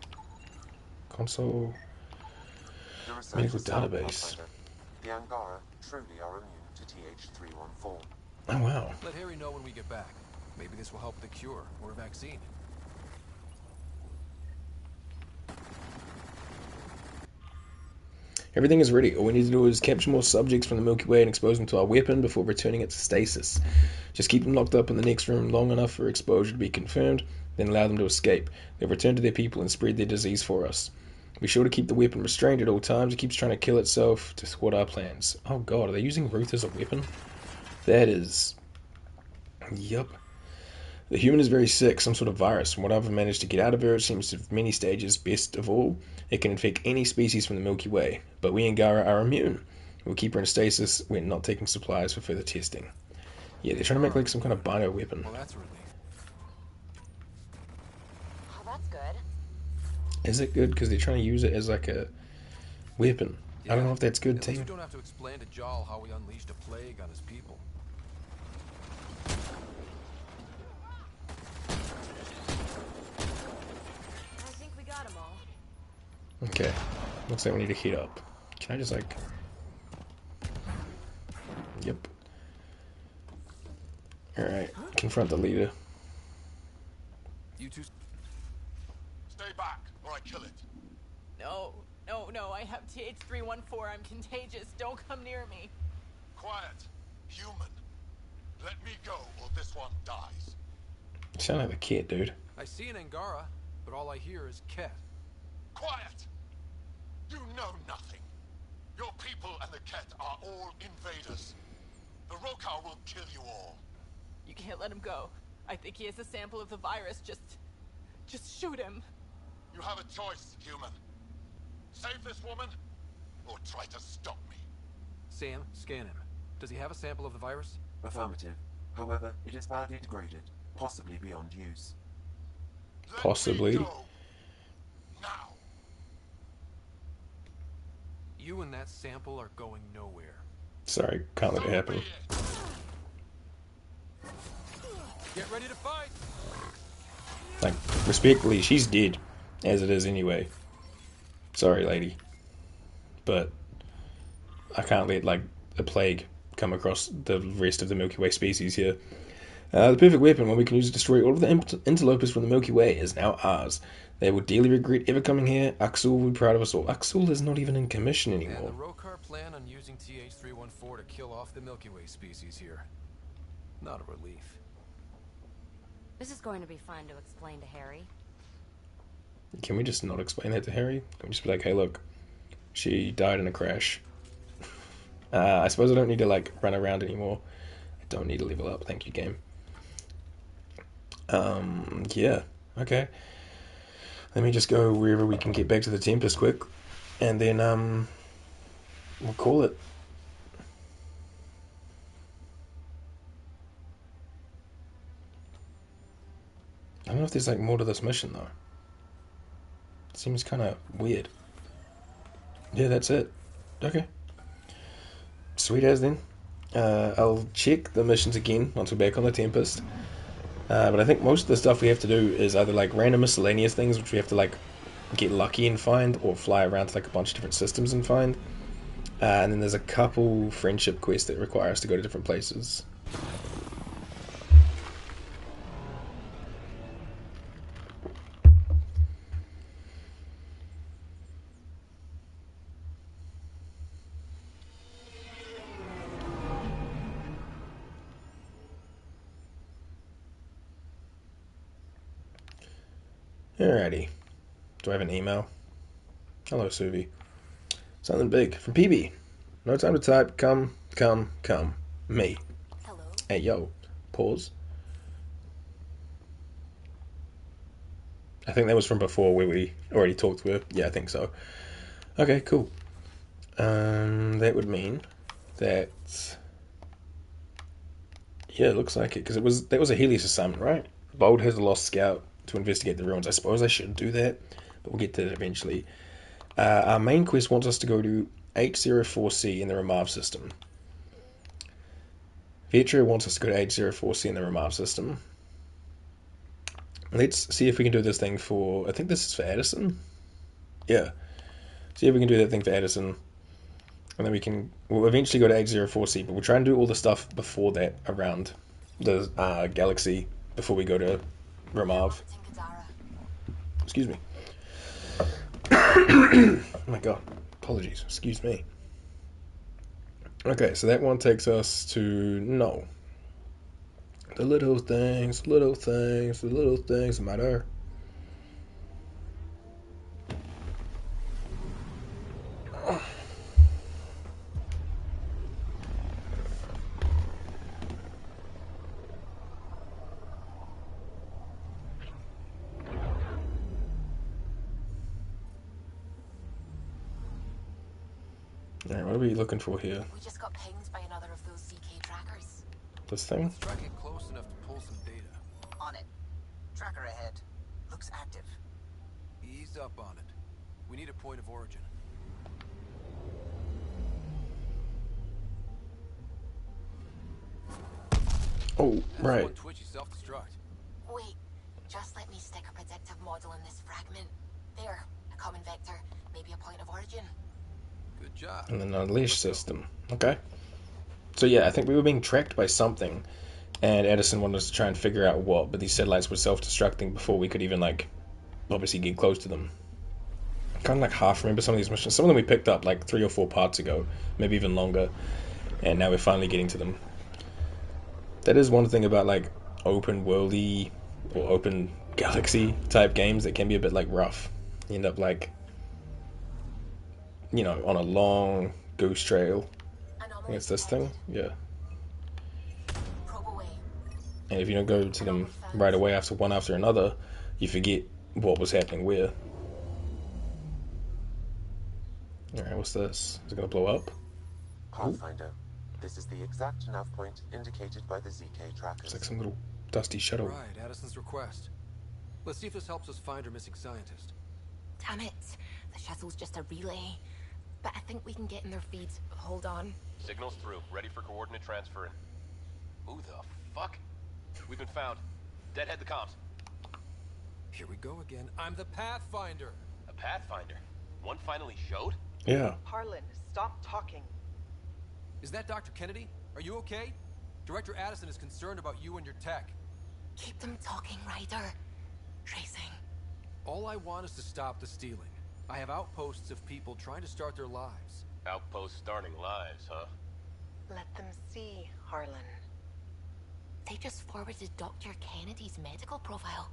Console. Medical database. The Angara truly are immune to TH314. Oh wow. Let Harry know when we get back. Maybe this will help with a cure or a vaccine. Everything is ready. All we need to do is capture more subjects from the Milky Way and expose them to our weapon before returning it to stasis. Just keep them locked up in the next room long enough for exposure to be confirmed, then allow them to escape. They'll return to their people and spread their disease for us. Be sure to keep the weapon restrained at all times. It keeps trying to kill itself to thwart our plans. Oh god, are they using Ruth as a weapon? That is... Yup. The human is very sick, some sort of virus. From what I've managed to get out of her, it seems to have many stages. Best of all, it can infect any species from the Milky Way. But we Angara are immune. We'll keep her in stasis. We're not taking supplies for further testing. Yeah, they're trying to make like some kind of bio weapon. Well, that's a relief. Oh, that's good. Is it good? Because they're trying to use it as like a weapon. Yeah. I don't know if that's good, At team. least we don't have to explain to Jarl how we unleashed a plague on his people. I think we got them all. Okay. Looks like we need to heat up. Can I just like... Yep. Alright. Confront the leader. You two... Stay back, or I kill it. No, no, no, I have TH314. I'm contagious. Don't come near me. Quiet. Human. Let me go, or this one dies. You sound like a kid, dude. I see an Angara, but all I hear is Ket. Quiet! You know nothing. Your people and the Ket are all invaders. The Rokar will kill you all. You can't let him go. I think he has a sample of the virus. Just shoot him. You have a choice, human. Save this woman, or try to stop me. Sam, scan him. Does he have a sample of the virus? Affirmative. However, it is badly degraded, possibly beyond use. Possibly. Now. You and that sample are going nowhere. Sorry, can't let it happen. Get ready to fight! Like, respectfully, she's dead, as it is anyway. Sorry, lady. But I can't let, like, a plague come across the rest of the Milky Way species here. The perfect weapon, one we can use to destroy all of the interlopers from the Milky Way, is now ours. They will dearly regret ever coming here. Axel will be proud of us all. Axel is not even in commission anymore. And the Rokar plan on using TH314 to kill off the Milky Way species here. Not a relief. This is going to be fun to explain to Harry. Can we just not explain that to Harry? Can we just be like, hey, look, she died in a crash. I suppose I don't need to, like, run around anymore. I don't need to level up. Thank you, game. Yeah. Okay. Let me just go wherever we can get back to the Tempest quick. And then, we'll call it. I don't know if there's, like, more to this mission, though. It seems kind of weird. Yeah, that's it. Okay. Sweet as then. I'll check the missions again once we're back on the Tempest. But I think most of the stuff we have to do is either like random miscellaneous things, which we have to like get lucky and find, or fly around to like a bunch of different systems and find. And then there's a couple friendship quests that require us to go to different places. Alrighty. Do I have an email? Hello, Suvi. Something big. From PB. No time to type. Come. Me. Hello. Hey, yo. Pause. I think that was from before where we already talked to her. Yeah, I think so. Okay, cool. That would mean that... Yeah, it looks like it. Because that was a Helios assignment, right? Bold has a lost scout to investigate the ruins. I suppose I should do that, but we'll get to that eventually. Our main quest wants us to go to 804C in the Ramav system. Vietra wants us to go to 804C in the Ramav system. Let's see if we can do this thing for... I think this is for Addison? Yeah. See if we can do that thing for Addison. And then we'll eventually go to H04C, but we'll try and do all the stuff before that around the galaxy before we go to Ramav. Excuse me. Oh my god. Apologies. Excuse me. Okay, so that one takes us to no. The little things matter. Alright, what are we looking for here? We just got pinged by another of those ZK trackers. This thing? Let's try to get close enough to pull some data. On it. Tracker ahead. Looks active. Ease up on it. We need a point of origin. Oh, right. One twitchy self-destruct. Wait, just let me stick a predictive model in this fragment. There, a common vector, maybe a point of origin. Good job. And then unleash system. Okay. So yeah, I think we were being tracked by something, and Edison wanted us to try and figure out what, but these satellites were self-destructing before we could even, like, obviously get close to them. I kind of like half remember some of these missions. Some of them we picked up like 3 or 4 parts ago, maybe even longer, and now we're finally getting to them. That is one thing about like open worldy or open galaxy type games that can be a bit like rough. You end up like, you know, on a long goose trail. I think it's this thing, yeah. And if you don't go to them right away after one after another, you forget what was happening where. Alright, what's this? Is it gonna blow up? Pathfinder, this is the exact nav point indicated by the ZK trackers. It's like some little dusty shuttle. Right, Addison's request. Let's see if this helps us find our missing scientist. Damn it. The shuttle's just a relay. But I think we can get in their feeds. Hold on. Signal's through. Ready for coordinate transfer. Who the fuck? We've been found. Deadhead the comms. Here we go again. I'm the Pathfinder. A Pathfinder? One finally showed? Yeah. Harlan, stop talking. Is that Dr. Kennedy? Are you okay? Director Addison is concerned about you and your tech. Keep them talking, Ryder. Tracing. All I want is to stop the stealing. I have outposts of people trying to start their lives. Outposts starting lives, huh? Let them see, Harlan. They just forwarded Dr. Kennedy's medical profile.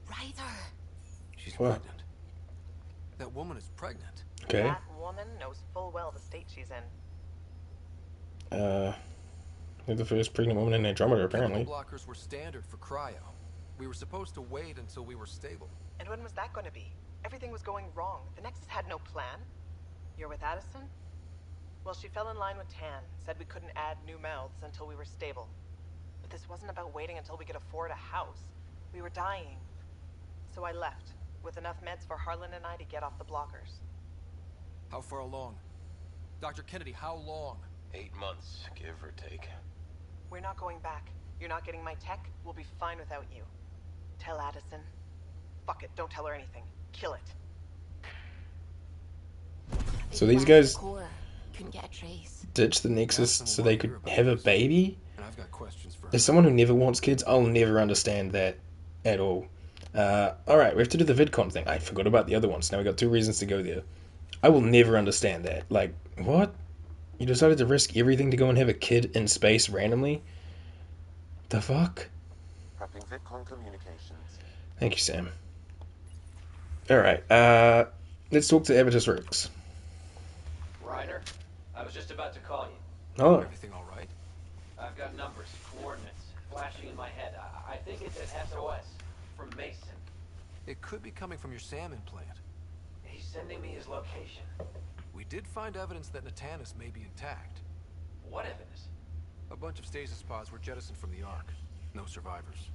Ryder. She's pregnant. That woman is pregnant. Okay. That woman knows full well the state she's in. They're the first pregnant woman in Andromeda, apparently. Chemical blockers were standard for cryo. We were supposed to wait until we were stable. And when was that going to be? Everything was going wrong. The Nexus had no plan. You're with Addison? Well, she fell in line with Tan, said we couldn't add new mouths until we were stable. But this wasn't about waiting until we could afford a house. We were dying. So I left, with enough meds for Harlan and I to get off the blockers. How far along? Dr. Kennedy, how long? 8 months, give or take. We're not going back. You're not getting my tech. We'll be fine without you. Tell Addison. Fuck it, don't tell her anything. Kill it. So these guys couldn't get a trace. ditched the Nexus so they could have a baby? And I've got questions for As someone who never wants kids, I'll never understand that at all. Alright, we have to do the VidCon thing. I forgot about the other ones. Now we got 2 reasons to go there. I will never understand that. Like, what? You decided to risk everything to go and have a kid in space randomly? The fuck? Prepping VidCon communications. Thank you, Sam. Alright, let's talk to Avitus Rex. Ryder, I was just about to call you. Oh. Everything all right? I've got numbers, coordinates, flashing in my head. I think it's an SOS from Mason. It could be coming from your SAM implant. He's sending me his location. We did find evidence that Natanus may be intact. What evidence? A bunch of stasis pods were jettisoned from the Ark. No survivors.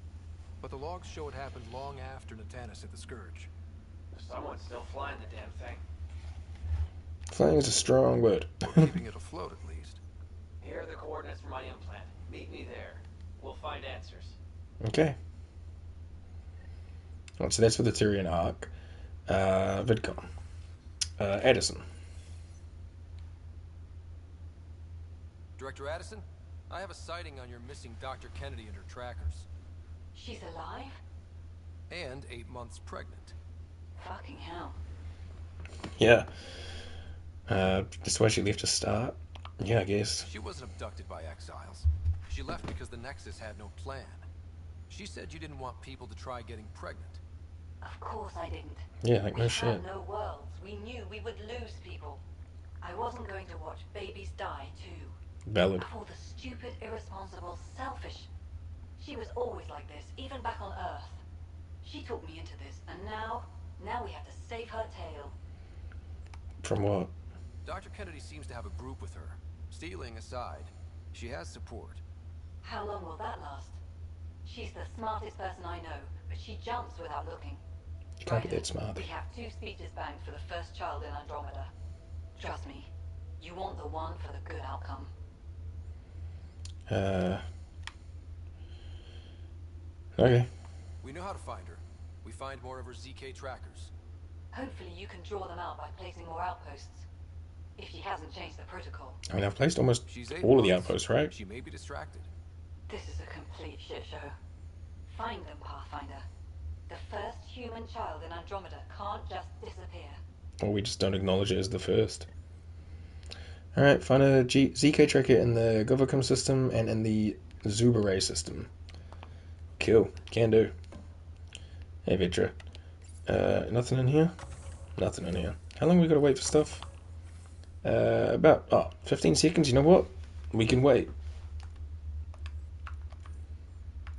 But the logs show it happened long after Natanus hit the Scourge. Someone's still flying the damn thing. Flying is a strong word. Keeping it afloat, at least. Here are the coordinates for my implant. Meet me there. We'll find answers. Okay. Right, so that's for the Tyrion arc. VidCon. Addison. Director Addison, I have a sighting on your missing Dr. Kennedy and her trackers. She's alive? And 8 months pregnant. Fucking hell. Yeah. That's why she left to start. Yeah, I guess. She wasn't abducted by exiles. She left because the Nexus had no plan. She said you didn't want people to try getting pregnant. Of course I didn't. Yeah, like no We shit. had no worlds. We knew we would lose people. I wasn't going to watch babies die too. Valid. Of all the stupid, irresponsible, selfish. She was always like this, even back on Earth. She talked me into this, and now we have to save her tail. From what? Dr. Kennedy seems to have a group with her. Stealing aside, she has support. How long will that last? She's the smartest person I know, but she jumps without looking. You can't be that smart. We have 2 speeches banked for the first child in Andromeda. Trust me, you want the one for the good outcome. Okay. We know how to find her. We find more of her ZK trackers. Hopefully you can draw them out by placing more outposts. If she hasn't changed the protocol. I mean, I've placed almost all of the outposts, right? She may be distracted. This is a complete shit show. Find them, Pathfinder. The first human child in Andromeda can't just disappear. Or we just don't acknowledge it as the first. Alright, find a ZK tracker in the Govacom system and in the Zubaray system. Cool, can do. Hey, Vetra. Nothing in here? Nothing in here. How long we gotta wait for stuff? About 15 seconds. You know what? We can wait.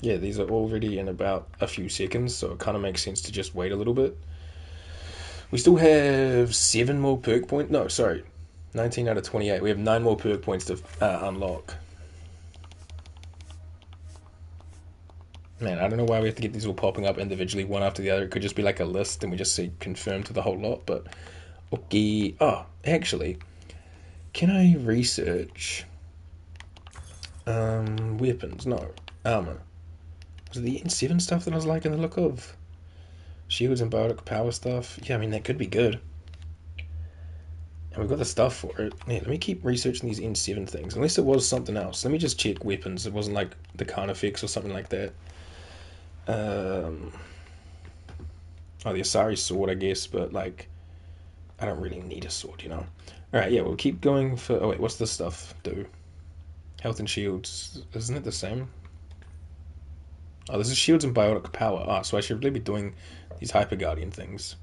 Yeah, these are already in about a few seconds, so it kind of makes sense to just wait a little bit. We still have 7 more perk points. No, sorry. 19 out of 28. We have 9 more perk points to unlock. Man, I don't know why we have to get these all popping up individually, one after the other. It could just be like a list and we just say confirm to the whole lot, but... Okay. Oh, actually... Can I research... weapons? No. Armor. Was it the N7 stuff that I was liking the look of? Shields and biotic power stuff? Yeah, I mean, that could be good. And we've got the stuff for it. Yeah, let me keep researching these N7 things. Unless it was something else. Let me just check weapons. It wasn't like the Carnifex or something like that. Oh, the Asari sword, I guess, but like... I don't really need a sword, you know? Alright, yeah, we'll keep going for... Oh, wait, what's this stuff do? Health and shields. Isn't it the same? Oh, this is shields and biotic power. Ah, so I should really be doing these Hyper Guardian things.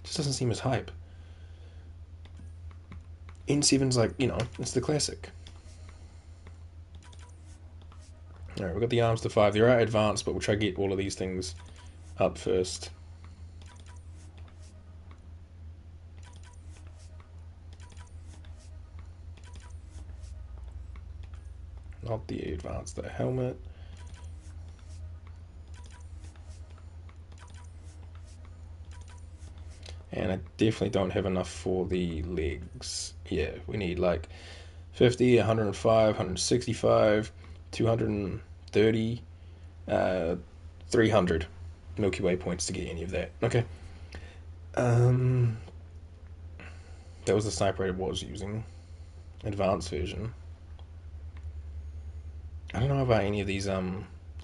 Just doesn't seem as hype. N7's like, you know, it's the classic. Alright, we've got the arms to 5. They're advanced, but we'll try to get all of these things up first. Not the advanced, the helmet. And I definitely don't have enough for the legs. Yeah, we need like 50, 105, 165, 230, 300 Milky Way points to get any of that. Okay. That was the sniper I was using. Advanced version. I don't know about any of these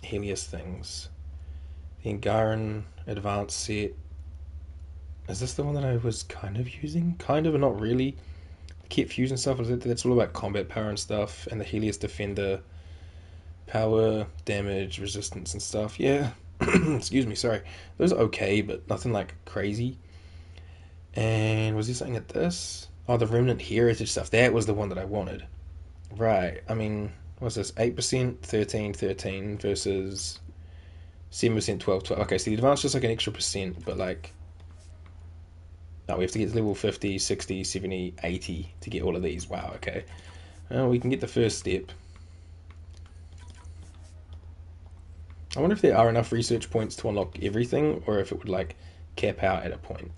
Helios things. The Angaran advanced set. Is this the one that I was kind of using? Kind of, but not really. The Kit Fusion stuff, that's all about combat power and stuff. And the Helios Defender power, damage, resistance and stuff. Yeah. Excuse me, sorry. Those are okay, but nothing like crazy. And was there something at this? Oh, the Remnant Heritage stuff. That was the one that I wanted. Right. I mean, what's this? 8%, 13, 13 versus 7%, 12, 12. Okay, so the advanced just like an extra percent, but like... No, we have to get to level 50, 60, 70, 80 to get all of these. Wow, okay. Well, we can get the first step. I wonder if there are enough research points to unlock everything, or if it would, like, cap out at a point.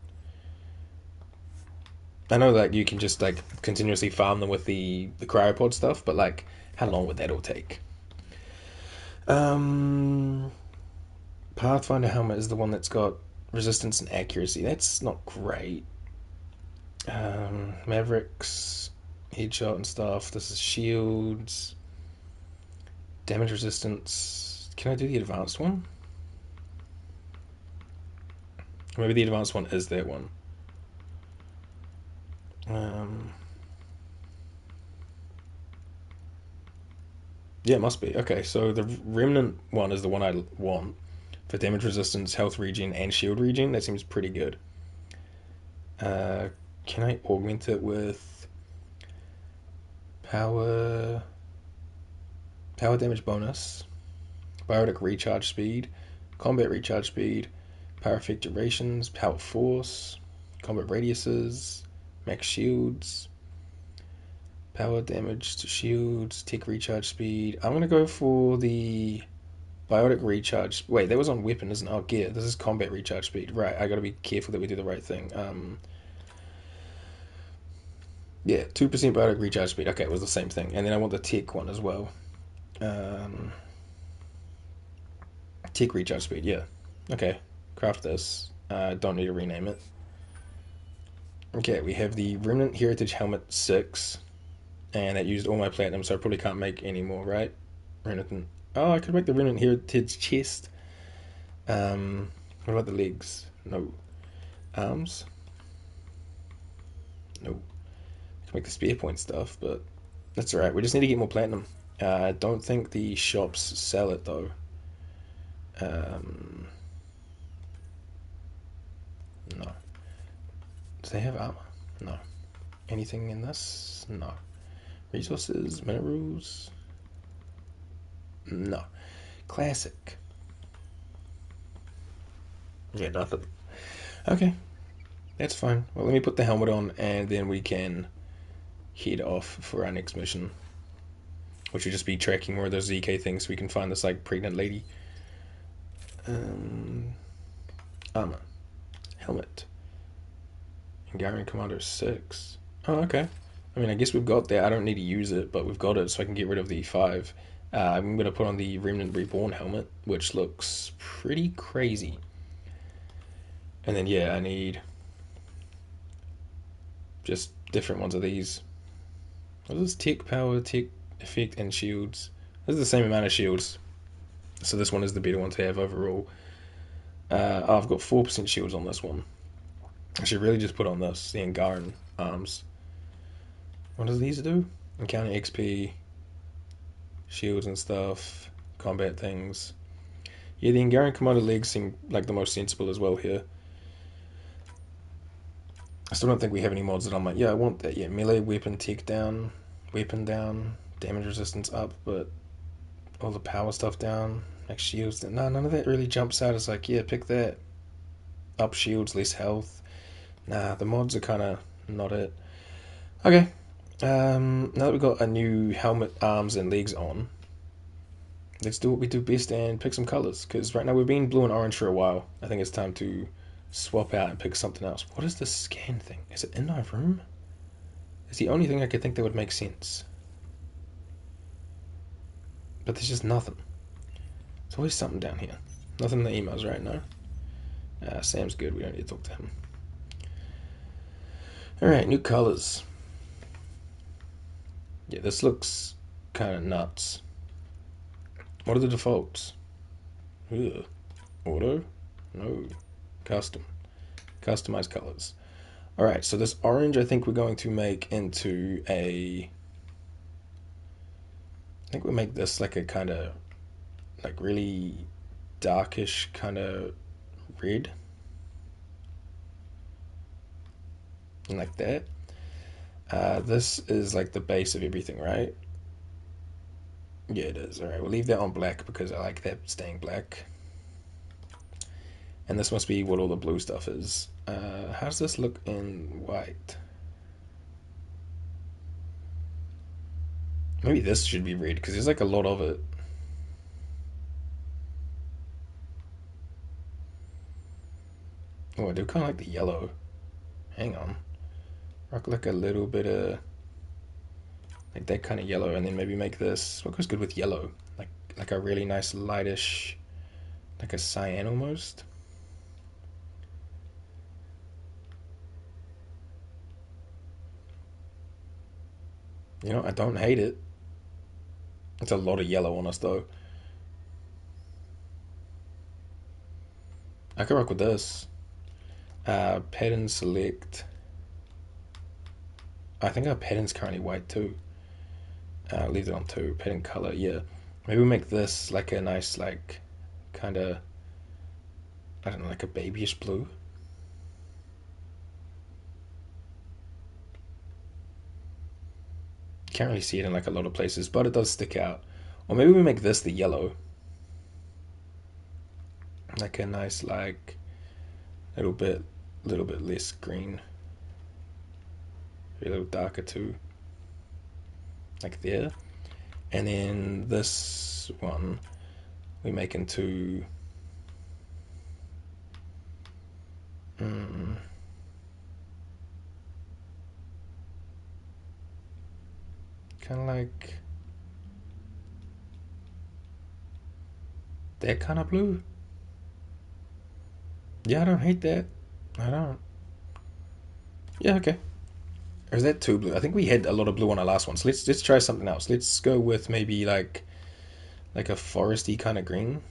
I know that you can just, like, continuously farm them with the cryopod stuff, but, like, how long would that all take? Pathfinder helmet is the one that's got resistance and accuracy. That's not great. Mavericks, headshot and stuff. This is shields, damage resistance. Can I do the advanced one? Maybe the advanced one is that one. Yeah, it must be. Okay, so the Remnant one is the one I want for damage resistance, health regen, and shield regen. That seems pretty good. Can I augment it with power damage bonus, biotic recharge speed, combat recharge speed, power effect durations, power force, combat radiuses, max shields, power damage to shields, tick recharge speed. I'm gonna go for the biotic recharge. Wait, that was on weapon, isn't it? Oh, gear. This is combat recharge speed. Right, I gotta be careful that we do the right thing. Yeah, 2% biotic recharge speed. Okay, it was the same thing. And then I want the tick one as well. Tick recharge speed, yeah. Okay, craft this. Don't need to rename it. Okay, we have the Remnant Heritage Helmet 6. And that used all my platinum, so I probably can't make any more, right? Remnant. Oh, I could make the Remnant Heritage chest. What about the legs? No. Arms? No. I can make the spear point stuff, but that's alright. We just need to get more platinum. I don't think the shops sell it, though. No. Do they have armor? No. Anything in this? No. Resources? Minerals? No. Classic. Yeah, nothing. Okay. That's fine. Well, let me put the helmet on, and then we can head off for our next mission. Which will just be tracking more of those ZK things so we can find this, like, pregnant lady. Armor. Helmet. Hungarian Commander 6. Oh, okay. I mean, I guess we've got that. I don't need to use it, but we've got it, so I can get rid of the 5. I'm going to put on the Remnant Reborn helmet, which looks pretty crazy. And then, yeah, I need just different ones of these. What is this? Tick, power, tick, effect, and shields. This is the same amount of shields. So this one is the better one to have overall. I've got 4% shields on this one. I should really just put on this, the Angaran arms. What does these do? Encounter XP, shields and stuff, combat things. Yeah, the Angaran Commander legs seem like the most sensible as well here. I still don't think we have any mods that I'm like, yeah, I want that. Yeah, melee weapon tech down, weapon down, damage resistance up, but all the power stuff down, like shields down. No, none of that really jumps out. It's like, yeah, pick that. Up shields, less health. Nah, the mods are kind of not it. Okay. Now that we've got a new helmet, arms, and legs on, let's do what we do best and pick some colors. Because right now we've been blue and orange for a while. I think it's time to swap out and pick something else. What is this scan thing? Is it in our room? It's the only thing I could think that would make sense. But there's just nothing. There's always something down here. Nothing in the emails right now. Sam's good. We don't need to talk to him. Alright, new colors. Yeah, this looks kind of nuts. What are the defaults? Ugh. Auto? No. Custom. Customize colors. Alright, so this orange I think we're going to make into a... I think we'll make this like a kind of... like really darkish kind of red. And like that. This is like the base of everything, right? Yeah, it is. Alright, we'll leave that on black because I like that staying black. And this must be what all the blue stuff is. How does this look in white? Maybe this should be red because there's like a lot of it. Oh, I do kind of like the yellow. Hang on. Rock like a little bit of... like that kind of yellow, and then maybe make this... what goes good with yellow? Like like a really nice lightish, like a cyan almost. You know, I don't hate it. It's a lot of yellow on us though. I could rock with this. Pattern select. I think our pattern's currently white too. Leave it on 2. Pattern color, yeah. Maybe we make this like a nice, like, kind of, I don't know, like a babyish blue. Can't really see it in like a lot of places, but it does stick out. Or maybe we make this the yellow. Like a nice, like, little bit less green. Maybe a little darker too. Like there. And then this one we make into kind of like that kind of blue. Yeah, I don't hate that. I don't. Yeah, okay. Or is that too blue? I think we had a lot of blue on our last one, so let's try something else. Let's go with maybe like a foresty kind of green.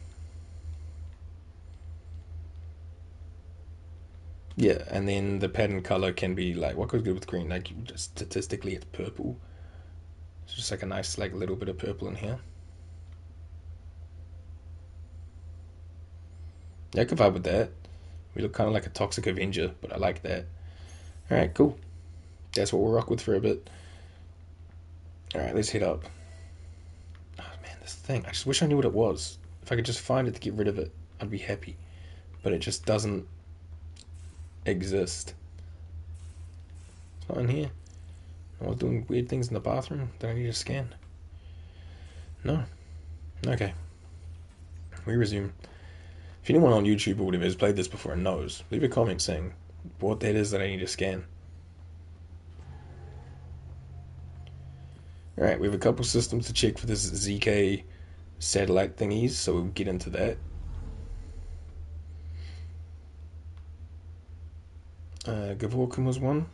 Yeah, and then the pattern color can be like, what goes good with green? Like, just statistically, it's purple. It's just like a nice, like, little bit of purple in here. Yeah, I can vibe with that. We look kind of like a toxic Avenger, but I like that. Alright, cool. That's what we'll rock with for a bit. Alright, let's head up. Oh man, this thing. I just wish I knew what it was. If I could just find it to get rid of it, I'd be happy. But it just doesn't exist. It's not in here. I was doing weird things in the bathroom. Did I need to scan? No. Okay. We resume. If anyone on YouTube or whatever has played this before and knows, leave a comment saying what that is that I need to scan. Alright, we have a couple systems to check for this ZK satellite thingies, so we'll get into that. Gavorkum was one.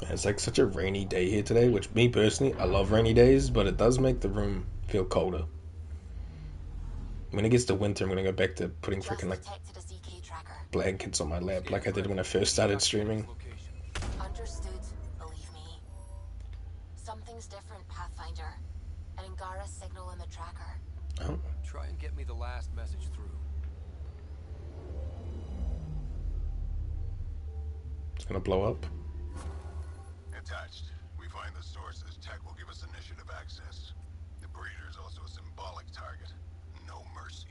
It's like such a rainy day here today, which me personally, I love rainy days, but it does make the room feel colder. When it gets to winter, I'm gonna go back to putting freaking like blankets on my lap like I did when I first started streaming. Understood, believe me. Something's different, Pathfinder. An Angara signal in the tracker. Oh. Try and get me the last message through. It's gonna blow up. Attached. We find the sources. Tech will give us initiative access. The breeder is also a symbolic target. No mercy.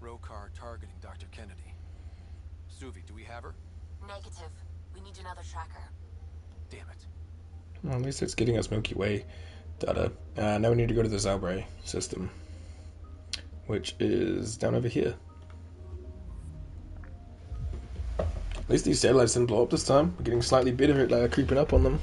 Rokar targeting Dr. Kennedy. Suvi, do we have her? Negative. We need another tracker. Damn it. Well, at least it's getting us Milky Way data. Now we need to go to the Zalbray system, which is down over here. At least these satellites didn't blow up this time. We're getting slightly better at creeping up on them.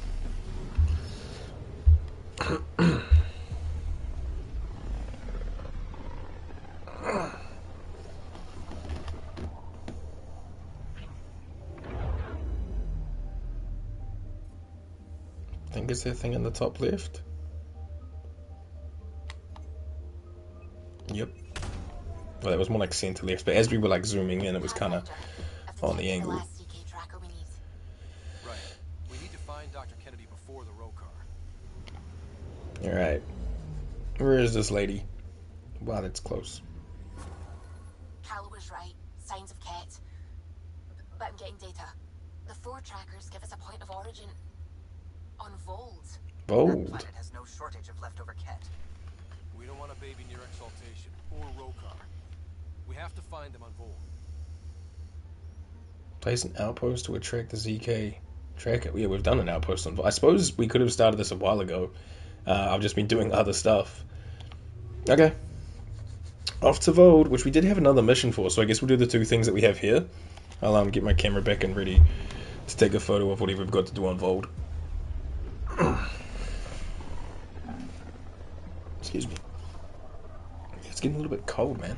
I think it's that thing in the top left. Yep. Well, that was more like center left, but as we were like zooming in, it was kind of on the angle. Right. We need to find Dr. Kennedy before the Rokar. Alright. Where is this lady? Wow, that's close. Cal was right. Signs of Ket. But I'm getting data. The 4 trackers give us a point of origin on Vold. Vold? That planet has no shortage of leftover Ket. We don't want a baby near Exaltation or Rokar. We have to find them on Vold. Place an outpost to attract the ZK tracker. Yeah, we've done an outpost on Vold. I suppose we could have started this a while ago. I've just been doing other stuff. Okay. Off to Vold, which we did have another mission for, so I guess we'll do the two things that we have here. I'll get my camera back and ready to take a photo of whatever we've got to do on Vold. Excuse me. It's getting a little bit cold, man.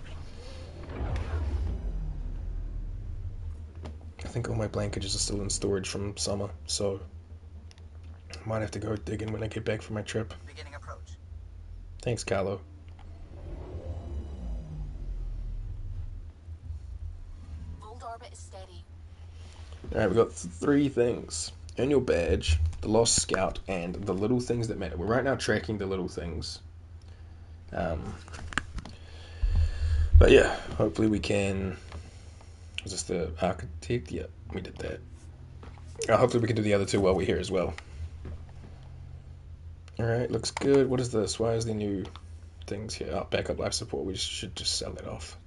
I think all my blankets are still in storage from summer, so I might have to go digging when I get back from my trip. Beginning approach. Thanks, Carlo. Vold orbit is steady. Alright, we've got three things. Earn your badge, the Lost Scout, and the little things that matter. We're right now tracking the little things. But yeah, hopefully we can... Was this the architect? Yeah, we did that. Hopefully we can do the other two while we're here as well. Alright, looks good. What is this? Why is there new things here? Oh, backup life support. We should just sell that off.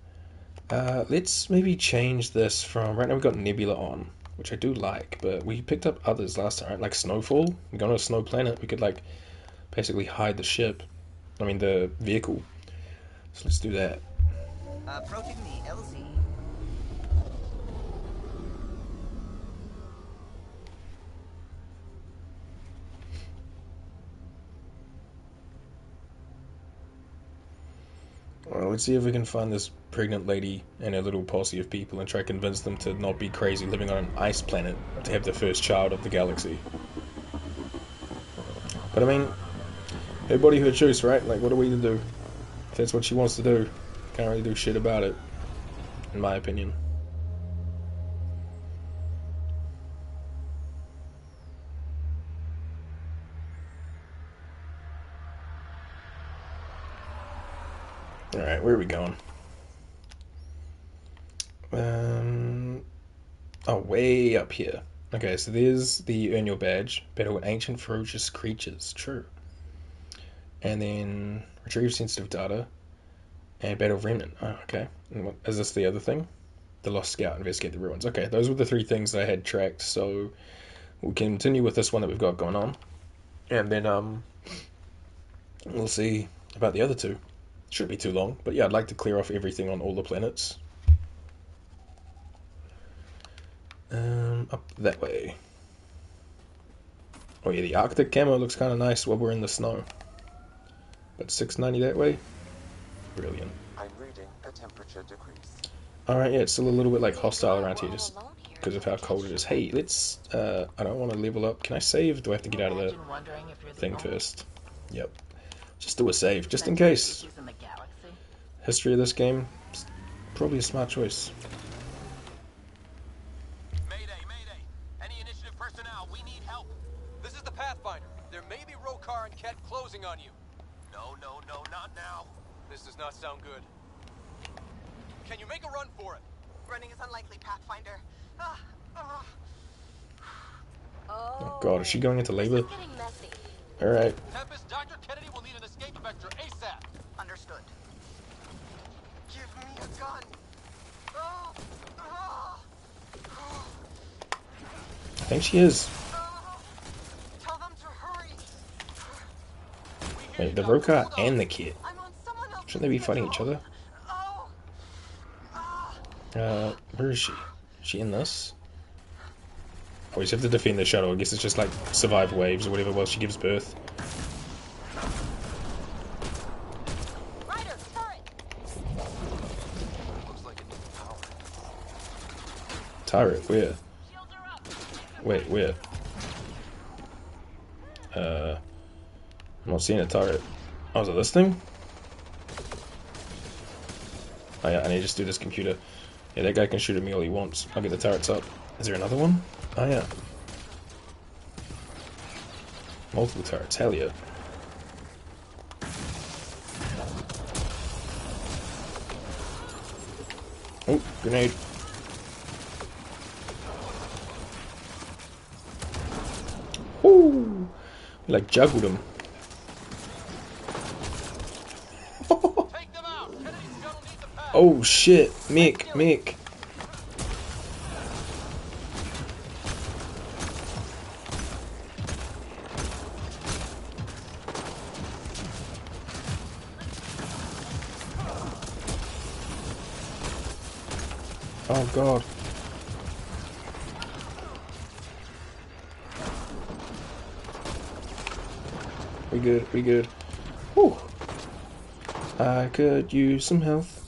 Let's maybe change this from... Right now we've got Nebula on, which I do like, but we picked up others last time, right? Like Snowfall. We're going to a snow planet. We could, like, basically hide the ship. I mean, the vehicle. So let's do that. Approaching the LZ. Well, let's see if we can find this pregnant lady and her little posse of people and try to convince them to not be crazy living on an ice planet to have the first child of the galaxy. But I mean, her body, her choice, right? Like, what are we to do? If that's what she wants to do, can't really do shit about it, in my opinion. Alright, where are we going? Oh, way up here. Okay, so there's the Earn Your Badge. Battle with ancient ferocious creatures. True. And then retrieve sensitive data. And Battle of Remnant. Oh, okay. And what, is this the other thing? The Lost Scout. Investigate the ruins. Okay, those were the three things that I had tracked. So we'll continue with this one that we've got going on. And then we'll see about the other two. Shouldn't be too long. But yeah, I'd like to clear off everything on all the planets. Up that way. Oh yeah, the Arctic camo looks kind of nice while we're in the snow. But 690 that way? Brilliant. I'm reading a temperature decrease. Alright, yeah, it's still a little bit like hostile around here just because of how cold it is. Hey, let's... I don't want to level up. Can I save? Do I have to get out of the thing first? Yep. Just do a save, just in case. History of this game, probably a smart choice. Pathfinder, there may be Rokar and Ket closing on you. No, not now. This does not sound good. Can you make a run for it? Running is unlikely, Pathfinder. Oh god, is she going into labor? Alright. Tempest, Dr. Kennedy will need an escape vector ASAP. Understood. Give me a gun. I think she is. Wait, the Rokar and the Kit. Shouldn't they be fighting each other? Where is she? Is she in this? Oh, we just have to defend the shuttle. I guess it's just like survive waves or whatever while she gives birth. Turret, where? Wait, where? I'm not seeing a turret. Oh, is it this thing? Oh yeah, I need to just do this computer. Yeah, that guy can shoot at me all he wants. I'll get the turrets up. Is there another one? Oh yeah. Multiple turrets, hell yeah. Oh, grenade. Woo! We like juggled him. Oh shit, Mick. Oh god. We good, we good. Whew. I could use some health.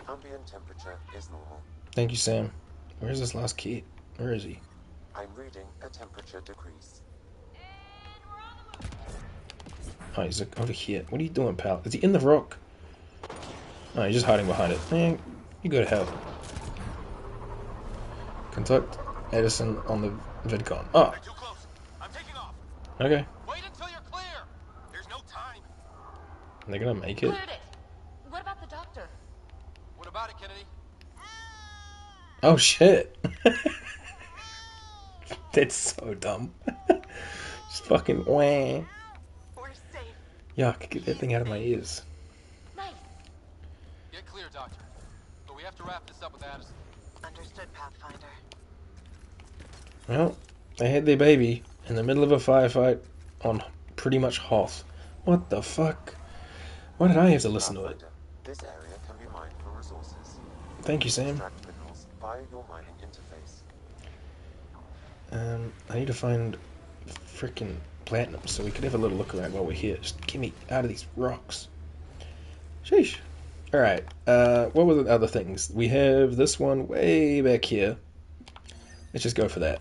Ambient temperature is normal. Thank you, Sam. Where's this last kid? Where is he? I'm reading a temperature decrease. Oh, he's like over here. What are you doing, pal? Is he in the rock? Oh, he's just hiding behind it. Man, you go to hell. Contact Edison on the VidCon. Oh. Too close. I'm taking off. Okay. Wait until you're clear. There's no time. They're gonna make it. Cleared it. What about the doctor? What about it, Kennedy? Oh shit. That's so dumb. Just fucking wah. We're safe. Yuck, get that thing out of my ears. Nice. Get clear, Doctor. But we have to wrap this up with Addison. Understood, Pathfinder. Well, they had their baby in the middle of a firefight on pretty much Hoth. What the fuck? Why did I have to listen to it? This area can be mined for resources. Thank you, Sam. Extract minerals via your mining interface. I need to find frickin' platinum so we could have a little look around while we're here. Just get me out of these rocks. Sheesh. Alright, what were the other things? We have this one way back here. Let's just go for that.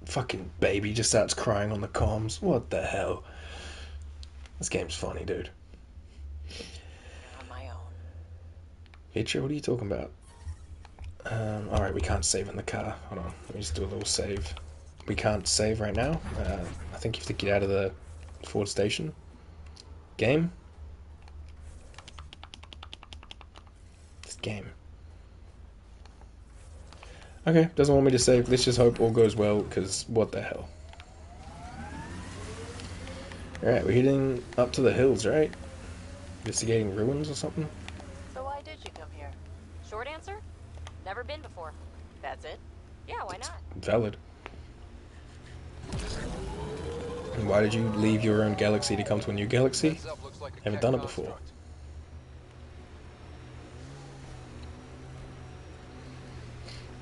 Fucking baby just starts crying on the comms. What the hell? This game's funny, dude. On my own. Hitcher, what are you talking about? Alright, we can't save in the car. Hold on, let me just do a little save. We can't save right now. I think you have to get out of the Ford station. Game? This game. Okay, doesn't want me to save. Let's just hope all goes well, because what the hell. Alright, we're heading up to the hills, right? Investigating ruins or something? So why did you come here? Short answer? Never been before. That's it? Yeah, why not? Valid. And why did you leave your own galaxy to come to a new galaxy? Haven't done it before.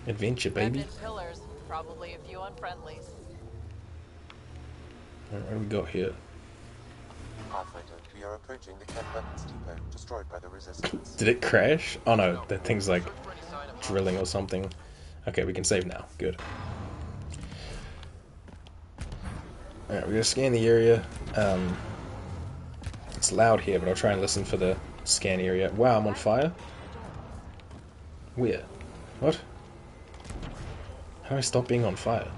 Adventure, baby. Remnant pillars, probably a few unfriendlies. What do we got here? Pathfinder, we are approaching the Kent weapons depot destroyed by the resistance. Did it crash? Oh no, that thing's like drilling or something. Okay, we can save now. Good. Alright, we're gonna scan the area. It's loud here, but I'll try and listen for the scan area. Wow, I'm on fire? Where? What? How do I stop being on fire?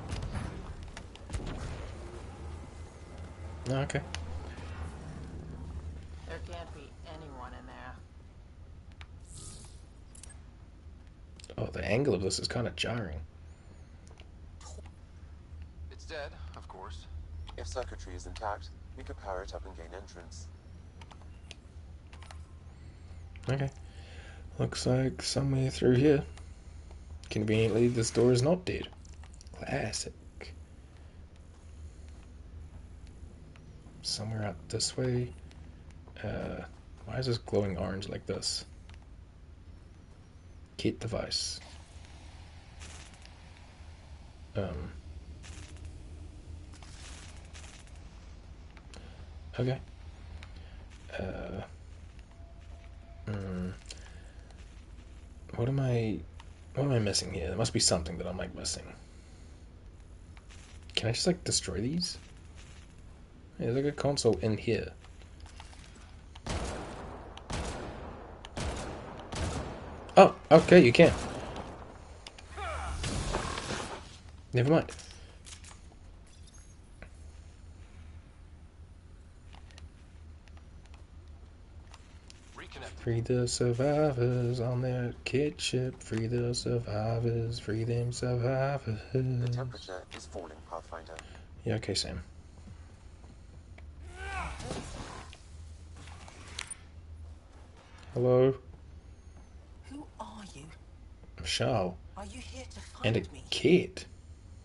Oh, okay. There can't be anyone in there. Oh, the angle of this is kind of jarring. It's dead, of course. If circuitry is intact, we could power it up and gain entrance. Okay. Looks like somewhere through here. Conveniently, this door is not dead. Classic. Somewhere out this way. Why is this glowing orange like this? Kit device. Okay. What am I missing here? There must be something that I'm like missing. Can I just like destroy these? Hey, there's like a console in here. Oh, okay, you can. Never mind. Free the survivors on their kid ship. Free the survivors. Free them survivors. The temperature is falling, Pathfinder. Yeah, okay, Sam. Hello? Who are you? I'm Charles. Are you here to find And a me? kid.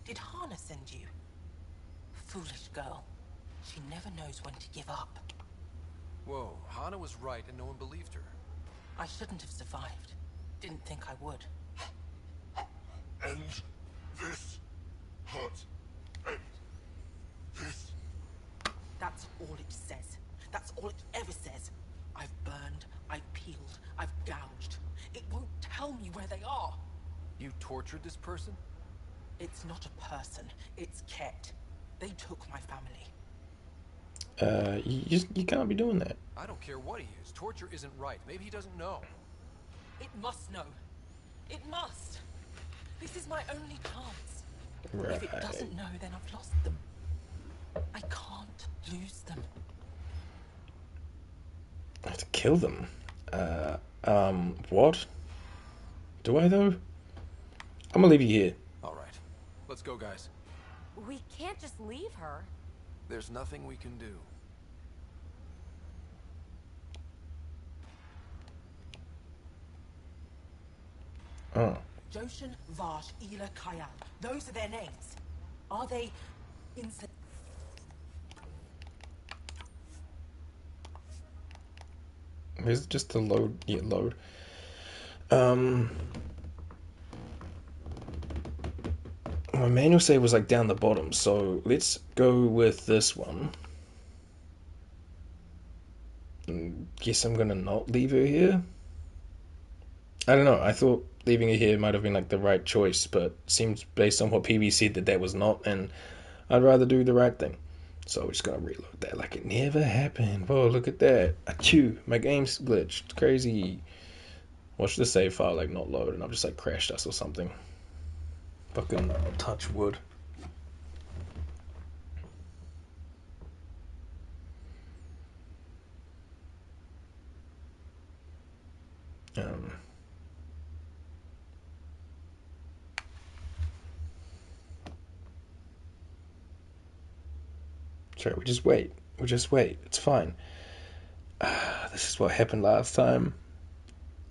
Did Hana send you? Foolish girl. She never knows when to give up. Whoa, Hana was right and no one believed her. I shouldn't have survived. Didn't think I would. End this hunt. End this. That's all it says. That's all it ever says. I've burned, I've peeled, I've gouged. It won't tell me where they are. You tortured this person? It's not a person, it's Ket. They took my family. You can't be doing that. I don't care what he is. Torture isn't right. Maybe he doesn't know. It must know. It must. This is my only chance. Right. If it doesn't know, then I've lost them. I can't lose them. I have to kill them. What? Do I though? I'm gonna leave you here. All right. Let's go, guys. We can't just leave her. There's nothing we can do. Oh. Joshan, Vash, Ela, Kayal. Those are their names. Are they insane? Is it just the load? Yeah, load. My manual save was like down the bottom, so let's go with this one. Guess I'm gonna not leave her here. I don't know. I thought leaving her here might have been like the right choice, but seems based on what PB said that was not, and I'd rather do the right thing. So we're just gonna reload that like it never happened. Whoa, look at that. Achoo, my game's glitched. It's crazy. Watch the save file like not load and I've just like crashed us or something. Fucking touch wood. Sorry, we just wait. We just wait. It's fine. This is what happened last time.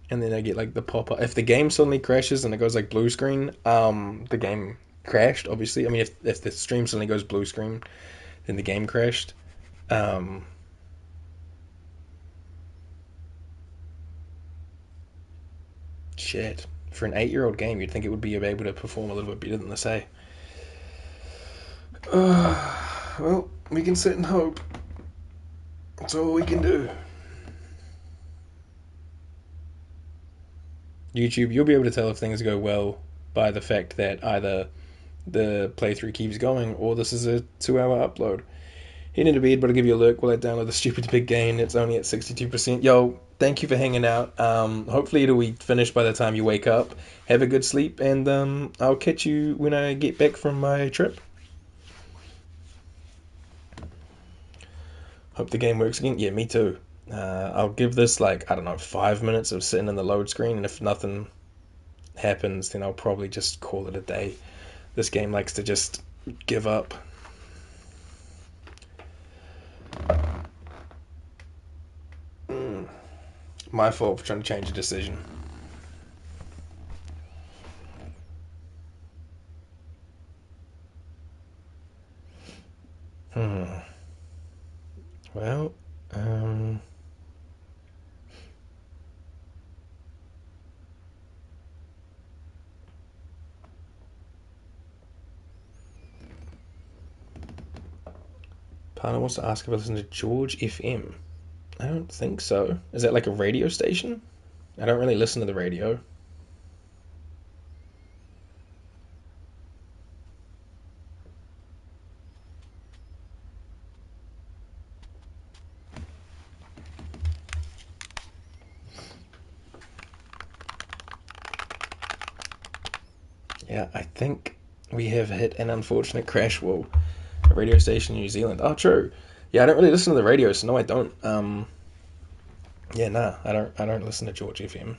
And then I get like the pop-up. If the game suddenly crashes and it goes like blue screen, the game crashed, obviously. I mean, if the stream suddenly goes blue screen, then the game crashed. Shit. For an 8-year-old game, you'd think it would be able to perform a little bit better than this, eh? Well, we can sit and hope. That's all we can do. YouTube, you'll be able to tell if things go well by the fact that either the playthrough keeps going or this is a 2-hour upload. Heading to bed, but I'll give you a look while I download the stupid big game. It's only at 62%. Yo, thank you for hanging out. Hopefully it'll be finished by the time you wake up. Have a good sleep, and I'll catch you when I get back from my trip. Hope the game works again. Yeah, me too. I'll give this like, I don't know, 5 minutes of sitting in the load screen, and if nothing happens, then I'll probably just call it a day. This game likes to just give up. My fault for trying to change a decision. Well, Partner wants to ask if I listen to George FM. I don't think so. Is that like a radio station? I don't really listen to the radio. Yeah, I think we have hit an unfortunate crash wall. A radio station in New Zealand. Oh, true. Yeah, I don't really listen to the radio, so no, I don't. Yeah, nah, I don't listen to George FM.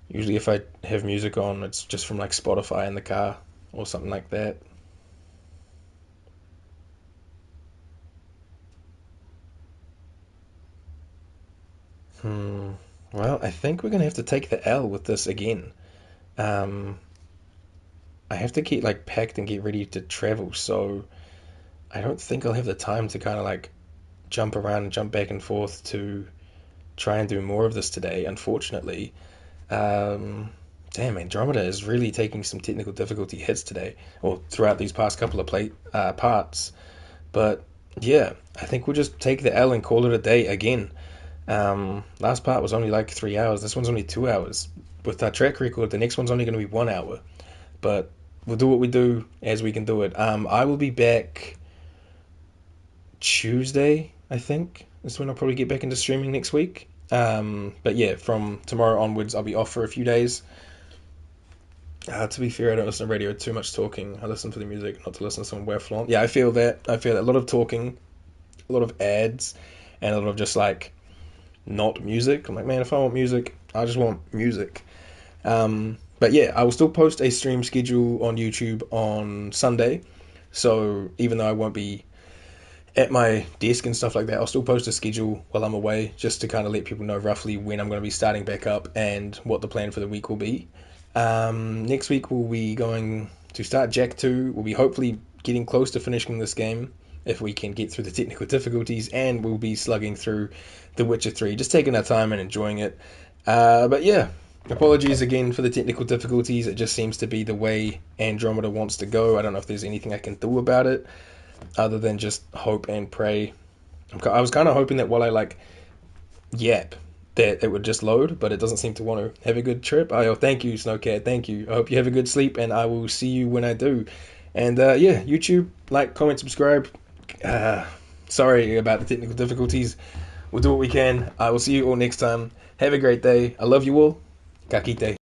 Usually, if I have music on, it's just from like Spotify in the car or something like that. Well, I think we're gonna have to take the L with this again. I have to get like packed and get ready to travel, so I don't think I'll have the time to kind of like jump around and jump back and forth to try and do more of this today. Unfortunately, damn, Andromeda is really taking some technical difficulty hits today, or throughout these past couple of parts. But yeah, I think we'll just take the L and call it a day again. Last part was only like 3 hours. This one's only 2 hours. With our track record, the next one's only going to be 1 hour. But we'll do what we do as we can do it. I will be back Tuesday, I think. That's when I'll probably get back into streaming next week. But yeah, from tomorrow onwards, I'll be off for a few days. To be fair, I don't listen to radio too much talking. I listen for the music, not to listen to someone wear flaunt. Yeah, I feel that. I feel that a lot of talking, a lot of ads, and a lot of just like not music. I'm like, man, if I want music, I just want music. But yeah, I will still post a stream schedule on YouTube on Sunday. So even though I won't be at my desk and stuff like that, I'll still post a schedule while I'm away, just to kind of let people know roughly when I'm going to be starting back up and what the plan for the week will be. Next week we'll be going to start Jack 2. We'll be hopefully getting close to finishing this game if we can get through the technical difficulties, and we'll be slugging through The Witcher 3, just taking our time and enjoying it. But yeah, apologies again for the technical difficulties. It just seems to be the way Andromeda wants to go. I don't know if there's anything I can do about it other than just hope and pray. I was kind of hoping that while I yap, that it would just load, but it doesn't seem to want to. Have a good trip. Oh, thank you, Snowcat. Thank you. I hope you have a good sleep, and I will see you when I do. And yeah, YouTube, like, comment, subscribe. Sorry about the technical difficulties. We'll do what we can. I will see you all next time. Have a great day. I love you all. Kakite.